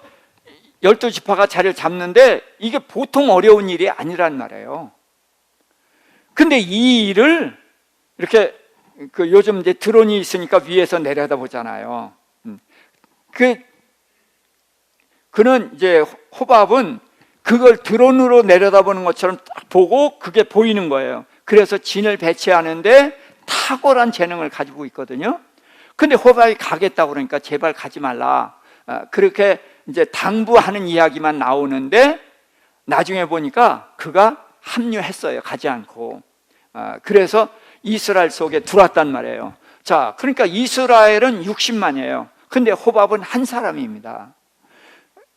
12지파가 자리를 잡는데 이게 보통 어려운 일이 아니란 말이에요. 근데 이 일을 이렇게 요즘 이제 드론이 있으니까 위에서 내려다 보잖아요. 그는 이제 호밥은 그걸 드론으로 내려다보는 것처럼 딱 보고 그게 보이는 거예요. 그래서 진을 배치하는데 탁월한 재능을 가지고 있거든요. 근데 호밥이 가겠다고 그러니까 제발 가지 말라. 그렇게 이제 당부하는 이야기만 나오는데 나중에 보니까 그가 합류했어요. 가지 않고. 그래서 이스라엘 속에 들어왔단 말이에요. 자, 그러니까 이스라엘은 60만이에요. 근데 호밥은 한 사람입니다.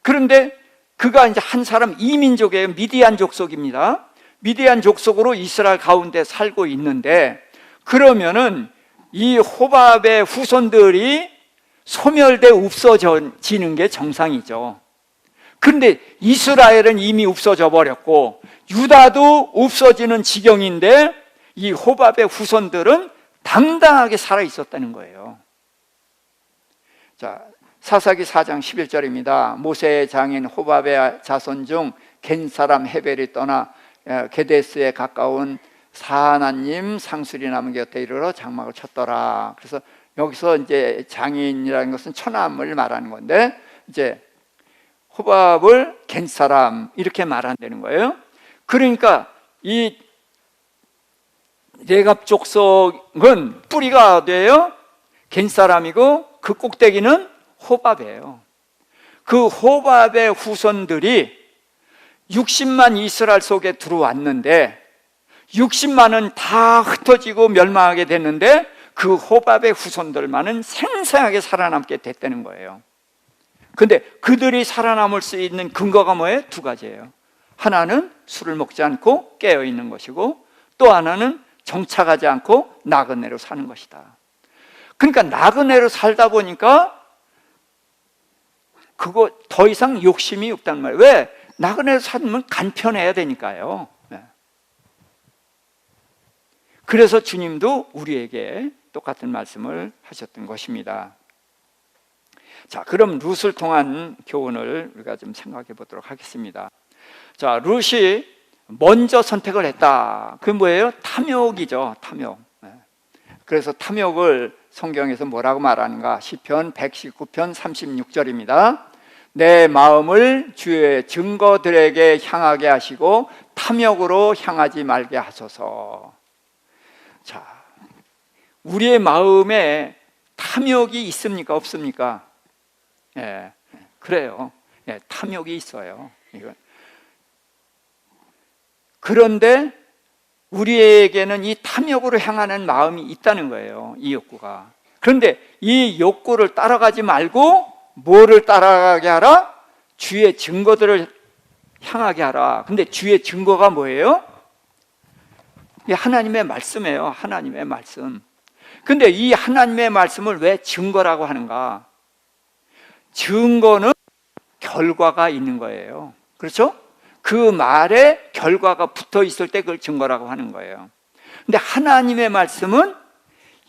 그런데 그가 이제 한 사람, 이민족이에요. 미디안 족속입니다. 미디안 족속으로 이스라엘 가운데 살고 있는데, 그러면은 이 호밥의 후손들이 소멸돼 없어지는 게 정상이죠. 그런데 이스라엘은 이미 없어져 버렸고 유다도 없어지는 지경인데 이 호밥의 후손들은 당당하게 살아 있었다는 거예요. 자, 사사기 4장 11절입니다. 모세의 장인 호밥의 자손 중 겐 사람 헤벨이 떠나 게데스에 가까운 사하나님 상수리 나무 곁에 이르러 장막을 쳤더라. 그래서 여기서 이제 장인이라는 것은 처남을 말하는 건데, 이제 호밥을 겐 사람 이렇게 말한다는 거예요. 그러니까 이 레갑 족속은 뿌리가 돼요. 겐 사람이고 그 꼭대기는 호밥이에요. 그 호밥의 후손들이 60만 이스라엘 속에 들어왔는데 60만은 다 흩어지고 멸망하게 됐는데 그 호밥의 후손들만은 생생하게 살아남게 됐다는 거예요. 근데 그들이 살아남을 수 있는 근거가 뭐예요? 두 가지예요. 하나는 술을 먹지 않고 깨어있는 것이고, 또 하나는 정착하지 않고 나그네로 사는 것이다. 그러니까 나그네로 살다 보니까 그거 더 이상 욕심이 없단 말이에요. 왜? 나그네로 살면 간편해야 되니까요. 그래서 주님도 우리에게 똑같은 말씀을 하셨던 것입니다. 자, 그럼 룻을 통한 교훈을 우리가 좀 생각해 보도록 하겠습니다. 자, 룻이 먼저 선택을 했다. 그게 뭐예요? 탐욕이죠. 탐욕. 그래서 탐욕을 성경에서 뭐라고 말하는가? 시편 119편 36절입니다. 내 마음을 주의 증거들에게 향하게 하시고 탐욕으로 향하지 말게 하소서. 자, 우리의 마음에 탐욕이 있습니까? 없습니까? 예, 그래요. 예, 탐욕이 있어요. 이건. 그런데 우리에게는 이 탐욕으로 향하는 마음이 있다는 거예요. 이 욕구가. 그런데 이 욕구를 따라가지 말고 뭐를 따라가게 하라? 주의 증거들을 향하게 하라. 근데 주의 증거가 뭐예요? 하나님의 말씀이에요. 하나님의 말씀. 근데 이 하나님의 말씀을 왜 증거라고 하는가? 증거는 결과가 있는 거예요. 그렇죠? 그 말에 결과가 붙어 있을 때 그걸 증거라고 하는 거예요. 근데 하나님의 말씀은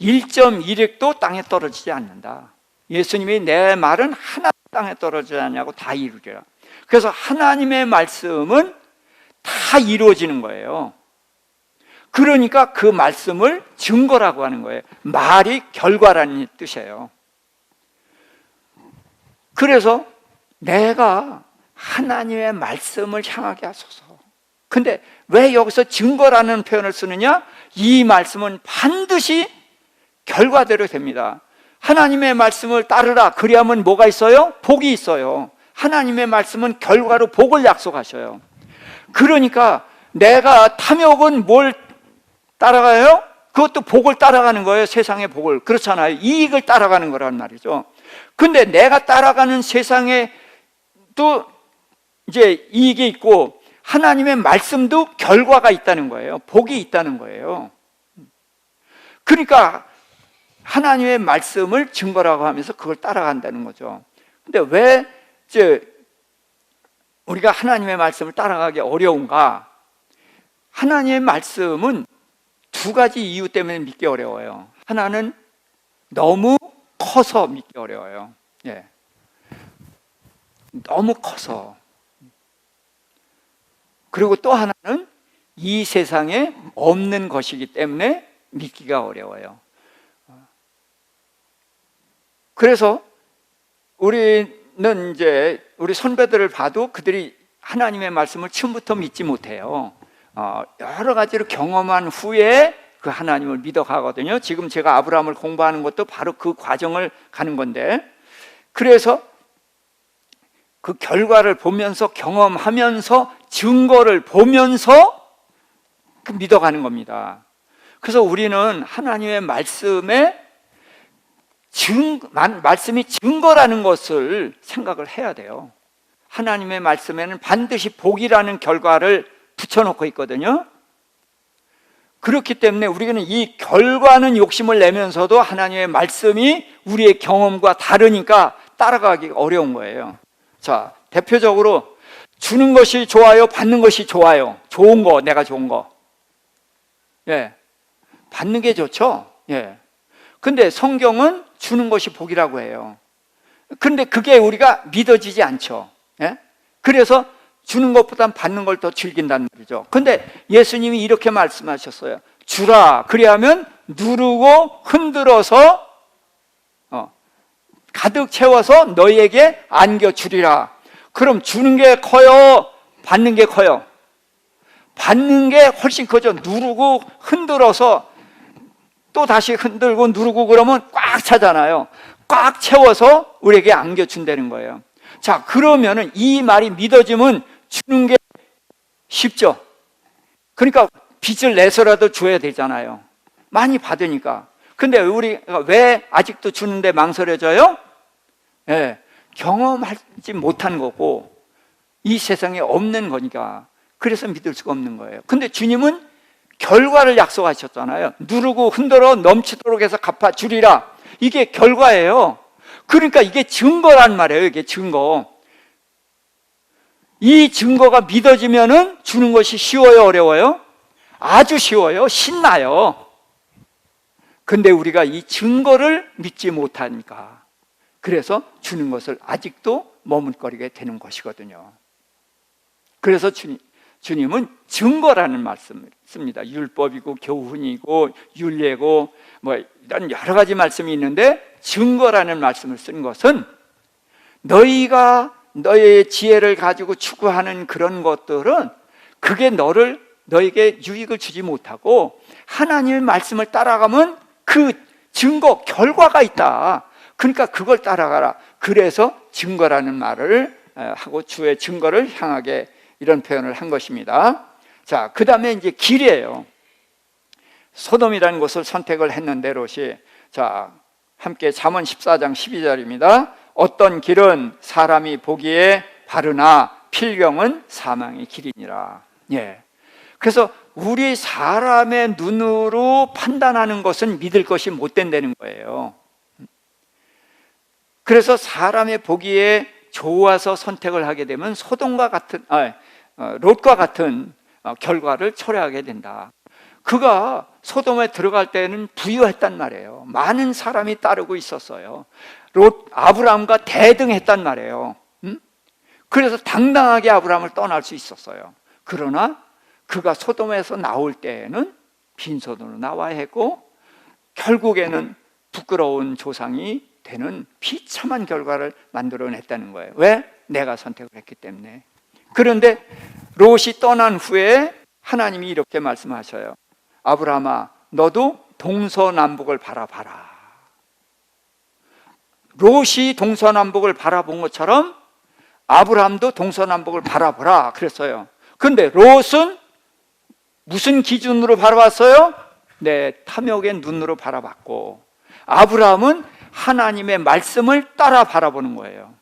1.1획도 땅에 떨어지지 않는다. 예수님이 내 말은 하나 땅에 떨어지지 않냐고 다 이루리라. 그래서 하나님의 말씀은 다 이루어지는 거예요. 그러니까 그 말씀을 증거라고 하는 거예요. 말이 결과라는 뜻이에요. 그래서 내가 하나님의 말씀을 향하게 하소서. 근데 왜 여기서 증거라는 표현을 쓰느냐? 이 말씀은 반드시 결과대로 됩니다. 하나님의 말씀을 따르라. 그리하면 뭐가 있어요? 복이 있어요. 하나님의 말씀은 결과로 복을 약속하셔요. 그러니까 내가 탐욕은 뭘 따라가요? 그것도 복을 따라가는 거예요. 세상의 복을. 그렇잖아요. 이익을 따라가는 거란 말이죠. 근데 내가 따라가는 세상에 또 이제 이익이 있고 하나님의 말씀도 결과가 있다는 거예요. 복이 있다는 거예요. 그러니까 하나님의 말씀을 증거라고 하면서 그걸 따라간다는 거죠. 근데 왜 이제 우리가 하나님의 말씀을 따라가기 어려운가? 하나님의 말씀은 두 가지 이유 때문에 믿기 어려워요. 하나는 너무 커서 믿기 어려워요. 예. 너무 커서. 그리고 또 하나는 이 세상에 없는 것이기 때문에 믿기가 어려워요. 그래서 우리는 이제 우리 선배들을 봐도 그들이 하나님의 말씀을 처음부터 믿지 못해요. 여러 가지로 경험한 후에 그 하나님을 믿어 가거든요. 지금 제가 아브라함을 공부하는 것도 바로 그 과정을 가는 건데, 그래서 그 결과를 보면서 경험하면서 증거를 보면서 믿어가는 겁니다. 그래서 우리는 하나님의 말씀에 말씀이 증거라는 것을 생각을 해야 돼요. 하나님의 말씀에는 반드시 복이라는 결과를 붙여놓고 있거든요. 그렇기 때문에 우리는 이 결과는 욕심을 내면서도 하나님의 말씀이 우리의 경험과 다르니까 따라가기 어려운 거예요. 자, 대표적으로 주는 것이 좋아요, 받는 것이 좋아요. 좋은 거, 내가 좋은 거. 예. 받는 게 좋죠? 예. 근데 성경은 주는 것이 복이라고 해요. 근데 그게 우리가 믿어지지 않죠. 예? 그래서 주는 것보단 받는 걸 더 즐긴다는 말이죠. 근데 예수님이 이렇게 말씀하셨어요. 주라. 그리하면 누르고 흔들어서 가득 채워서 너희에게 안겨주리라. 그럼 주는 게 커요? 받는 게 커요? 받는 게 훨씬 크죠. 누르고 흔들어서 또 다시 흔들고 누르고 그러면 꽉 차잖아요. 꽉 채워서 우리에게 안겨준다는 거예요. 자, 그러면은 이 말이 믿어지면 주는 게 쉽죠. 그러니까 빚을 내서라도 줘야 되잖아요. 많이 받으니까. 근데 우리가 왜 아직도 주는데 망설여져요? 예, 경험하지 못한 거고 이 세상에 없는 거니까. 그래서 믿을 수가 없는 거예요. 근데 주님은 결과를 약속하셨잖아요. 누르고 흔들어 넘치도록 해서 갚아주리라. 이게 결과예요. 그러니까 이게 증거란 말이에요. 이게 증거. 이 증거가 믿어지면은 주는 것이 쉬워요, 어려워요? 아주 쉬워요. 신나요. 근데 우리가 이 증거를 믿지 못하니까 그래서 주는 것을 아직도 머뭇거리게 되는 것이거든요. 그래서 주님은 증거라는 말씀을 씁니다. 율법이고 교훈이고 율례고 뭐 이런 여러 가지 말씀이 있는데 증거라는 말씀을 쓴 것은 너희가 너의 지혜를 가지고 추구하는 그런 것들은 그게 너에게 유익을 주지 못하고 하나님의 말씀을 따라가면 그 증거, 결과가 있다. 그러니까 그걸 따라가라. 그래서 증거라는 말을 하고 주의 증거를 향하게 이런 표현을 한 것입니다. 자, 그 다음에 이제 길이에요. 소돔이라는 곳을 선택을 했는데 롯이, 자, 함께 잠언 14장 12절입니다. 어떤 길은 사람이 보기에 바르나 필경은 사망의 길이니라. 예. 그래서 우리 사람의 눈으로 판단하는 것은 믿을 것이 못 된다는 거예요. 그래서 사람의 보기에 좋아서 선택을 하게 되면 소돔과 같은, 롯과 같은 결과를 초래하게 된다. 그가 소돔에 들어갈 때는 부유했단 말이에요. 많은 사람이 따르고 있었어요. 아브라함과 대등했단 말이에요. 그래서 당당하게 아브라함을 떠날 수 있었어요. 그러나 그가 소돔에서 나올 때에는 빈손으로 나와야 했고 결국에는 부끄러운 조상이 되는 비참한 결과를 만들어냈다는 거예요. 왜? 내가 선택을 했기 때문에. 그런데 롯이 떠난 후에 하나님이 이렇게 말씀하셔요. 아브라함아, 너도 동서남북을 바라봐라. 롯이 동서남북을 바라본 것처럼 아브라함도 동서남북을 바라보라 그랬어요. 그런데 롯은 무슨 기준으로 바라봤어요? 네, 탐욕의 눈으로 바라봤고, 아브라함은 하나님의 말씀을 따라 바라보는 거예요.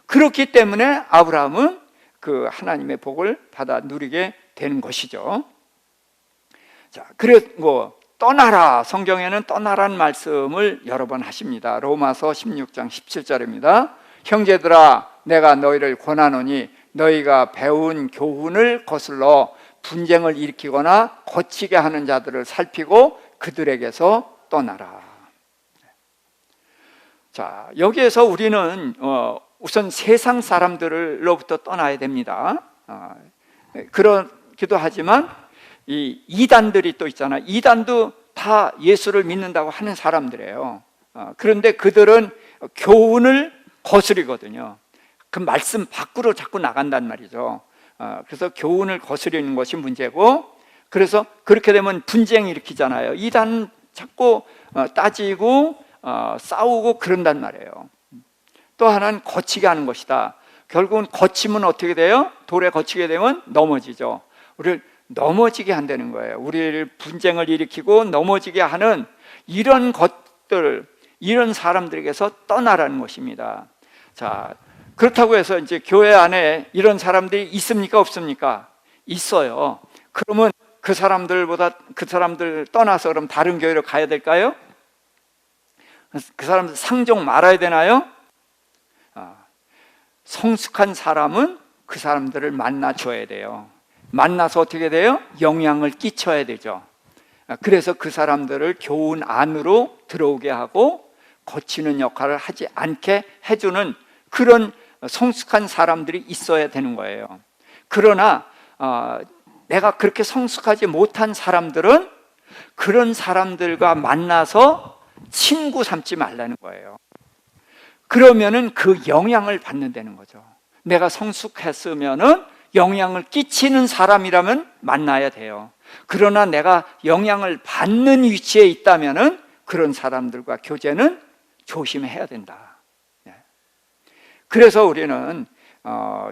그렇기 때문에 아브라함은 그 하나님의 복을 받아 누리게 되는 것이죠. 자, 그리고 떠나라, 성경에는 떠나라는 말씀을 여러 번 하십니다. 로마서 16장 17절입니다. 형제들아, 내가 너희를 권하노니 너희가 배운 교훈을 거슬러 분쟁을 일으키거나 거치게 하는 자들을 살피고 그들에게서 떠나라. 자, 여기에서 우리는 우선 세상 사람들로부터 떠나야 됩니다. 그렇기도 하지만 이 이단들이 또 있잖아요. 이단도 다 예수를 믿는다고 하는 사람들이에요. 그런데 그들은 교훈을 거스리거든요. 그 말씀 밖으로 자꾸 나간단 말이죠. 그래서 교훈을 거스리는 것이 문제고, 그래서 그렇게 되면 분쟁 일으키잖아요. 이단 자꾸 따지고 싸우고 그런단 말이에요. 또 하나는 거치게 하는 것이다. 결국은 거치면 어떻게 돼요? 돌에 거치게 되면 넘어지죠. 우리를 넘어지게 한다는 거예요. 우리를 분쟁을 일으키고 넘어지게 하는 이런 것들, 이런 사람들에게서 떠나라는 것입니다. 자, 그렇다고 해서 이제 교회 안에 이런 사람들이 있습니까? 없습니까? 있어요. 그러면 그 사람들 떠나서 그럼 다른 교회로 가야 될까요? 그 사람들 상종 말아야 되나요? 성숙한 사람은 그 사람들을 만나줘야 돼요. 만나서 어떻게 돼요? 영향을 끼쳐야 되죠. 그래서 그 사람들을 교훈 안으로 들어오게 하고 거치는 역할을 하지 않게 해주는 그런 성숙한 사람들이 있어야 되는 거예요. 그러나 내가 그렇게 성숙하지 못한 사람들은 그런 사람들과 만나서 친구 삼지 말라는 거예요. 그러면은 그 영향을 받는다는 거죠. 내가 성숙했으면은 영향을 끼치는 사람이라면 만나야 돼요. 그러나 내가 영향을 받는 위치에 있다면은 그런 사람들과 교제는 조심해야 된다. 그래서 우리는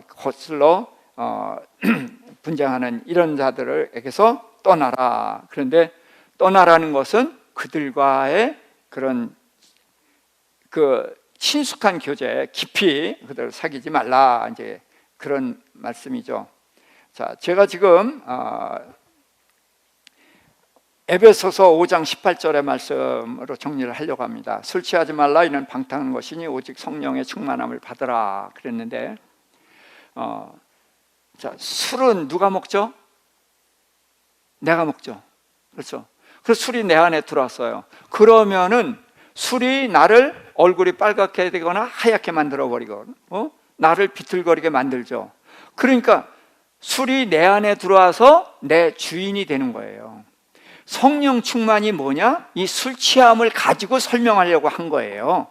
거슬러 분쟁하는 이런 자들에게서 떠나라. 그런데 떠나라는 것은 그들과의 그런 그 친숙한 교제, 깊이 그들을 사귀지 말라, 이제 그런 말씀이죠. 자, 제가 지금 에베소서 5장 18절의 말씀으로 정리를 하려고 합니다. 술 취하지 말라, 이는 방탕한 것이니 오직 성령의 충만함을 받으라 그랬는데, 자, 술은 누가 먹죠? 내가 먹죠. 그렇죠. 그래서 술이 내 안에 들어왔어요. 그러면은 술이 나를 얼굴이 빨갛게 되거나 하얗게 만들어 버리고 나를 비틀거리게 만들죠. 그러니까 술이 내 안에 들어와서 내 주인이 되는 거예요. 성령 충만이 뭐냐? 이 술 취함을 가지고 설명하려고 한 거예요.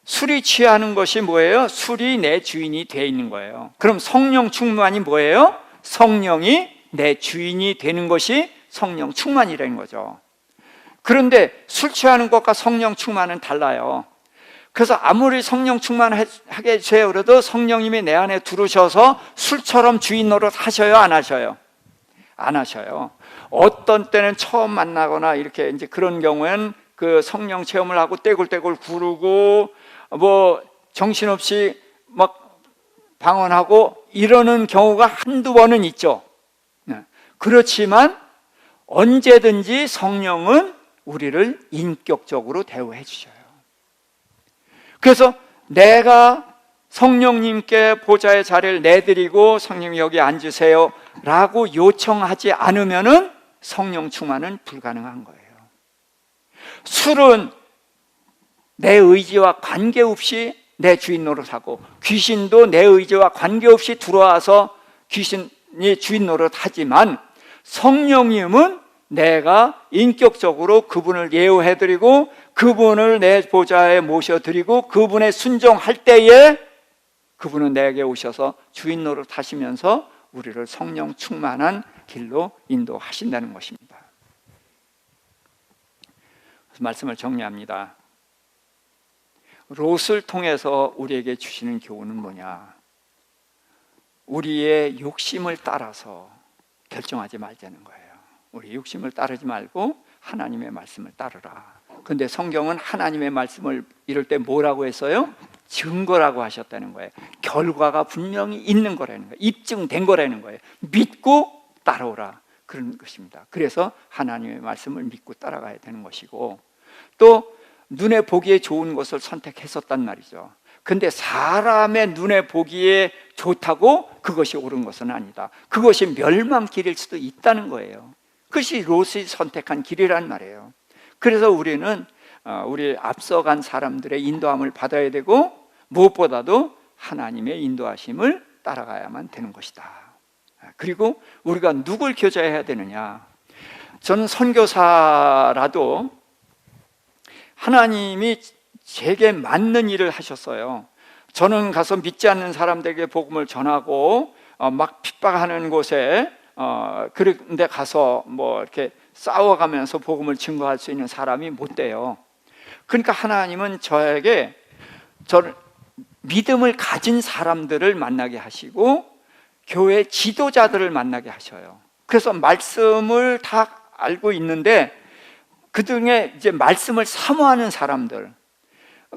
술이 취하는 것이 뭐예요? 술이 내 주인이 되어 있는 거예요. 그럼 성령 충만이 뭐예요? 성령이 내 주인이 되는 것이 성령 충만이라는 거죠. 그런데 술 취하는 것과 성령 충만은 달라요. 그래서 아무리 성령 충만하게 해주세요 그래도 성령님이 내 안에 들어오셔서 술처럼 주인 노릇 하셔요, 안 하셔요? 안 하셔요. 어떤 때는 처음 만나거나 이렇게 이제 그런 경우에는 그 성령 체험을 하고 떼굴떼굴 구르고 뭐 정신없이 막 방언하고 이러는 경우가 한두 번은 있죠. 그렇지만 언제든지 성령은 우리를 인격적으로 대우해 주셔요. 그래서 내가 성령님께 보좌의 자리를 내드리고 성령님 여기 앉으세요 라고 요청하지 않으면은 성령 충만은 불가능한 거예요. 술은 내 의지와 관계없이 내 주인 노릇하고, 귀신도 내 의지와 관계없이 들어와서 귀신이 주인 노릇하지만, 성령님은 내가 인격적으로 그분을 예우해드리고 그분을 내 보좌에 모셔드리고 그분의 순종할 때에 그분은 내게 오셔서 주인 노릇 하시면서 우리를 성령 충만한 길로 인도하신다는 것입니다. 그래서 말씀을 정리합니다. 롯을 통해서 우리에게 주시는 교훈은 뭐냐? 우리의 욕심을 따라서 결정하지 말자는 거예요. 우리 욕심을 따르지 말고 하나님의 말씀을 따르라. 그런데 성경은 하나님의 말씀을 이럴 때 뭐라고 했어요? 증거라고 하셨다는 거예요. 결과가 분명히 있는 거라는 거예요. 입증된 거라는 거예요. 믿고 따라오라, 그런 것입니다. 그래서 하나님의 말씀을 믿고 따라가야 되는 것이고, 또 눈에 보기에 좋은 것을 선택했었단 말이죠. 근데 사람의 눈에 보기에 좋다고 그것이 옳은 것은 아니다. 그것이 멸망길일 수도 있다는 거예요. 그것이 롯이 선택한 길이란 말이에요. 그래서 우리는 우리 앞서간 사람들의 인도함을 받아야 되고, 무엇보다도 하나님의 인도하심을 따라가야만 되는 것이다. 그리고 우리가 누굴 교제해야 되느냐? 저는 선교사라도 하나님이 제게 맞는 일을 하셨어요. 저는 가서 믿지 않는 사람들에게 복음을 전하고 막 핍박하는 곳에 그런데 가서 뭐 이렇게 싸워가면서 복음을 증거할 수 있는 사람이 못 돼요. 그러니까 하나님은 저에게 저를 믿음을 가진 사람들을 만나게 하시고 교회 지도자들을 만나게 하셔요. 그래서 말씀을 다 알고 있는데 그 중에 이제 말씀을 사모하는 사람들,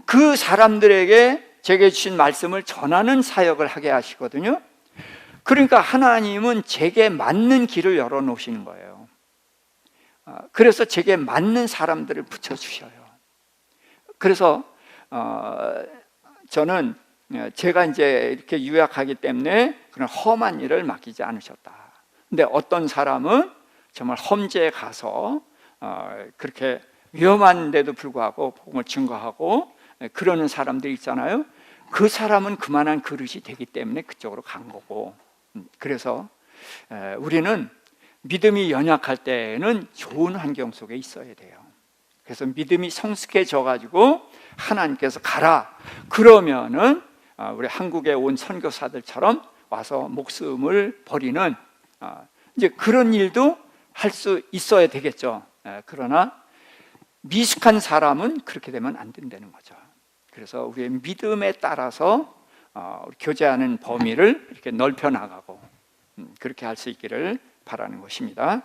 그 사람들에게 제게 주신 말씀을 전하는 사역을 하게 하시거든요. 그러니까 하나님은 제게 맞는 길을 열어놓으시는 거예요. 그래서 제게 맞는 사람들을 붙여주셔요. 그래서 저는 제가 이제 이렇게 유약하기 때문에 그런 험한 일을 맡기지 않으셨다. 근데 어떤 사람은 정말 험지에 가서 그렇게 위험한데도 불구하고 복음을 증거하고 그러는 사람들이 있잖아요. 그 사람은 그만한 그릇이 되기 때문에 그쪽으로 간 거고, 그래서 우리는 믿음이 연약할 때는 좋은 환경 속에 있어야 돼요. 그래서 믿음이 성숙해져 가지고 하나님께서 가라 그러면은 우리 한국에 온 선교사들처럼 와서 목숨을 버리는 이제 그런 일도 할 수 있어야 되겠죠. 그러나 미숙한 사람은 그렇게 되면 안 된다는 거죠. 그래서 우리의 믿음에 따라서 교제하는 범위를 이렇게 넓혀 나가고 그렇게 할 수 있기를 바라는 것입니다.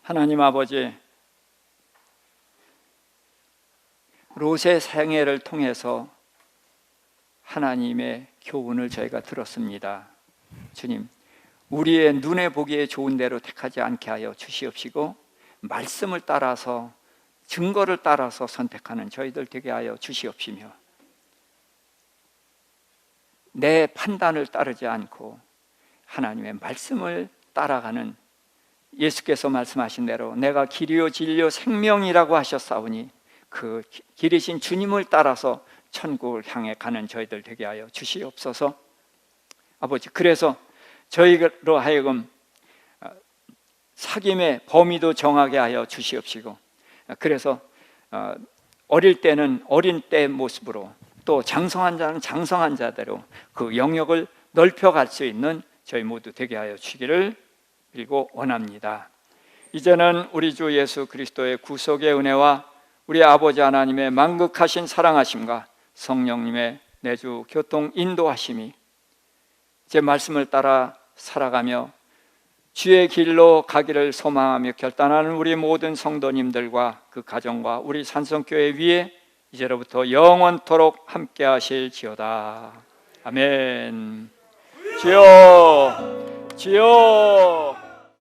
하나님 아버지, 롯의 생애를 통해서 하나님의 교훈을 저희가 들었습니다. 주님, 우리의 눈에 보기에 좋은 대로 택하지 않게 하여 주시옵시고 말씀을 따라서, 증거를 따라서 선택하는 저희들 되게 하여 주시옵시며, 내 판단을 따르지 않고 하나님의 말씀을 따라가는, 예수께서 말씀하신 대로 내가 길이요 진리요 생명이라고 하셨사오니 그 길이신 주님을 따라서 천국을 향해 가는 저희들 되게 하여 주시옵소서. 아버지, 그래서 저희로 하여금 사귐의 범위도 정하게 하여 주시옵시고, 그래서 어릴 때는 어린 때 모습으로, 또 장성한 자는 장성한 자대로 그 영역을 넓혀갈 수 있는 저희 모두 되게 하여 주기를 그리고 원합니다. 이제는 우리 주 예수 그리스도의 구속의 은혜와 우리 아버지 하나님의 만극하신 사랑하심과 성령님의 내주 교통 인도하심이 제 말씀을 따라 살아가며 주의 길로 가기를 소망하며 결단하는 우리 모든 성도님들과 그 가정과 우리 산성교회 위에 이제로부터 영원토록 함께 하실지어다. 아멘. 주여, 주여.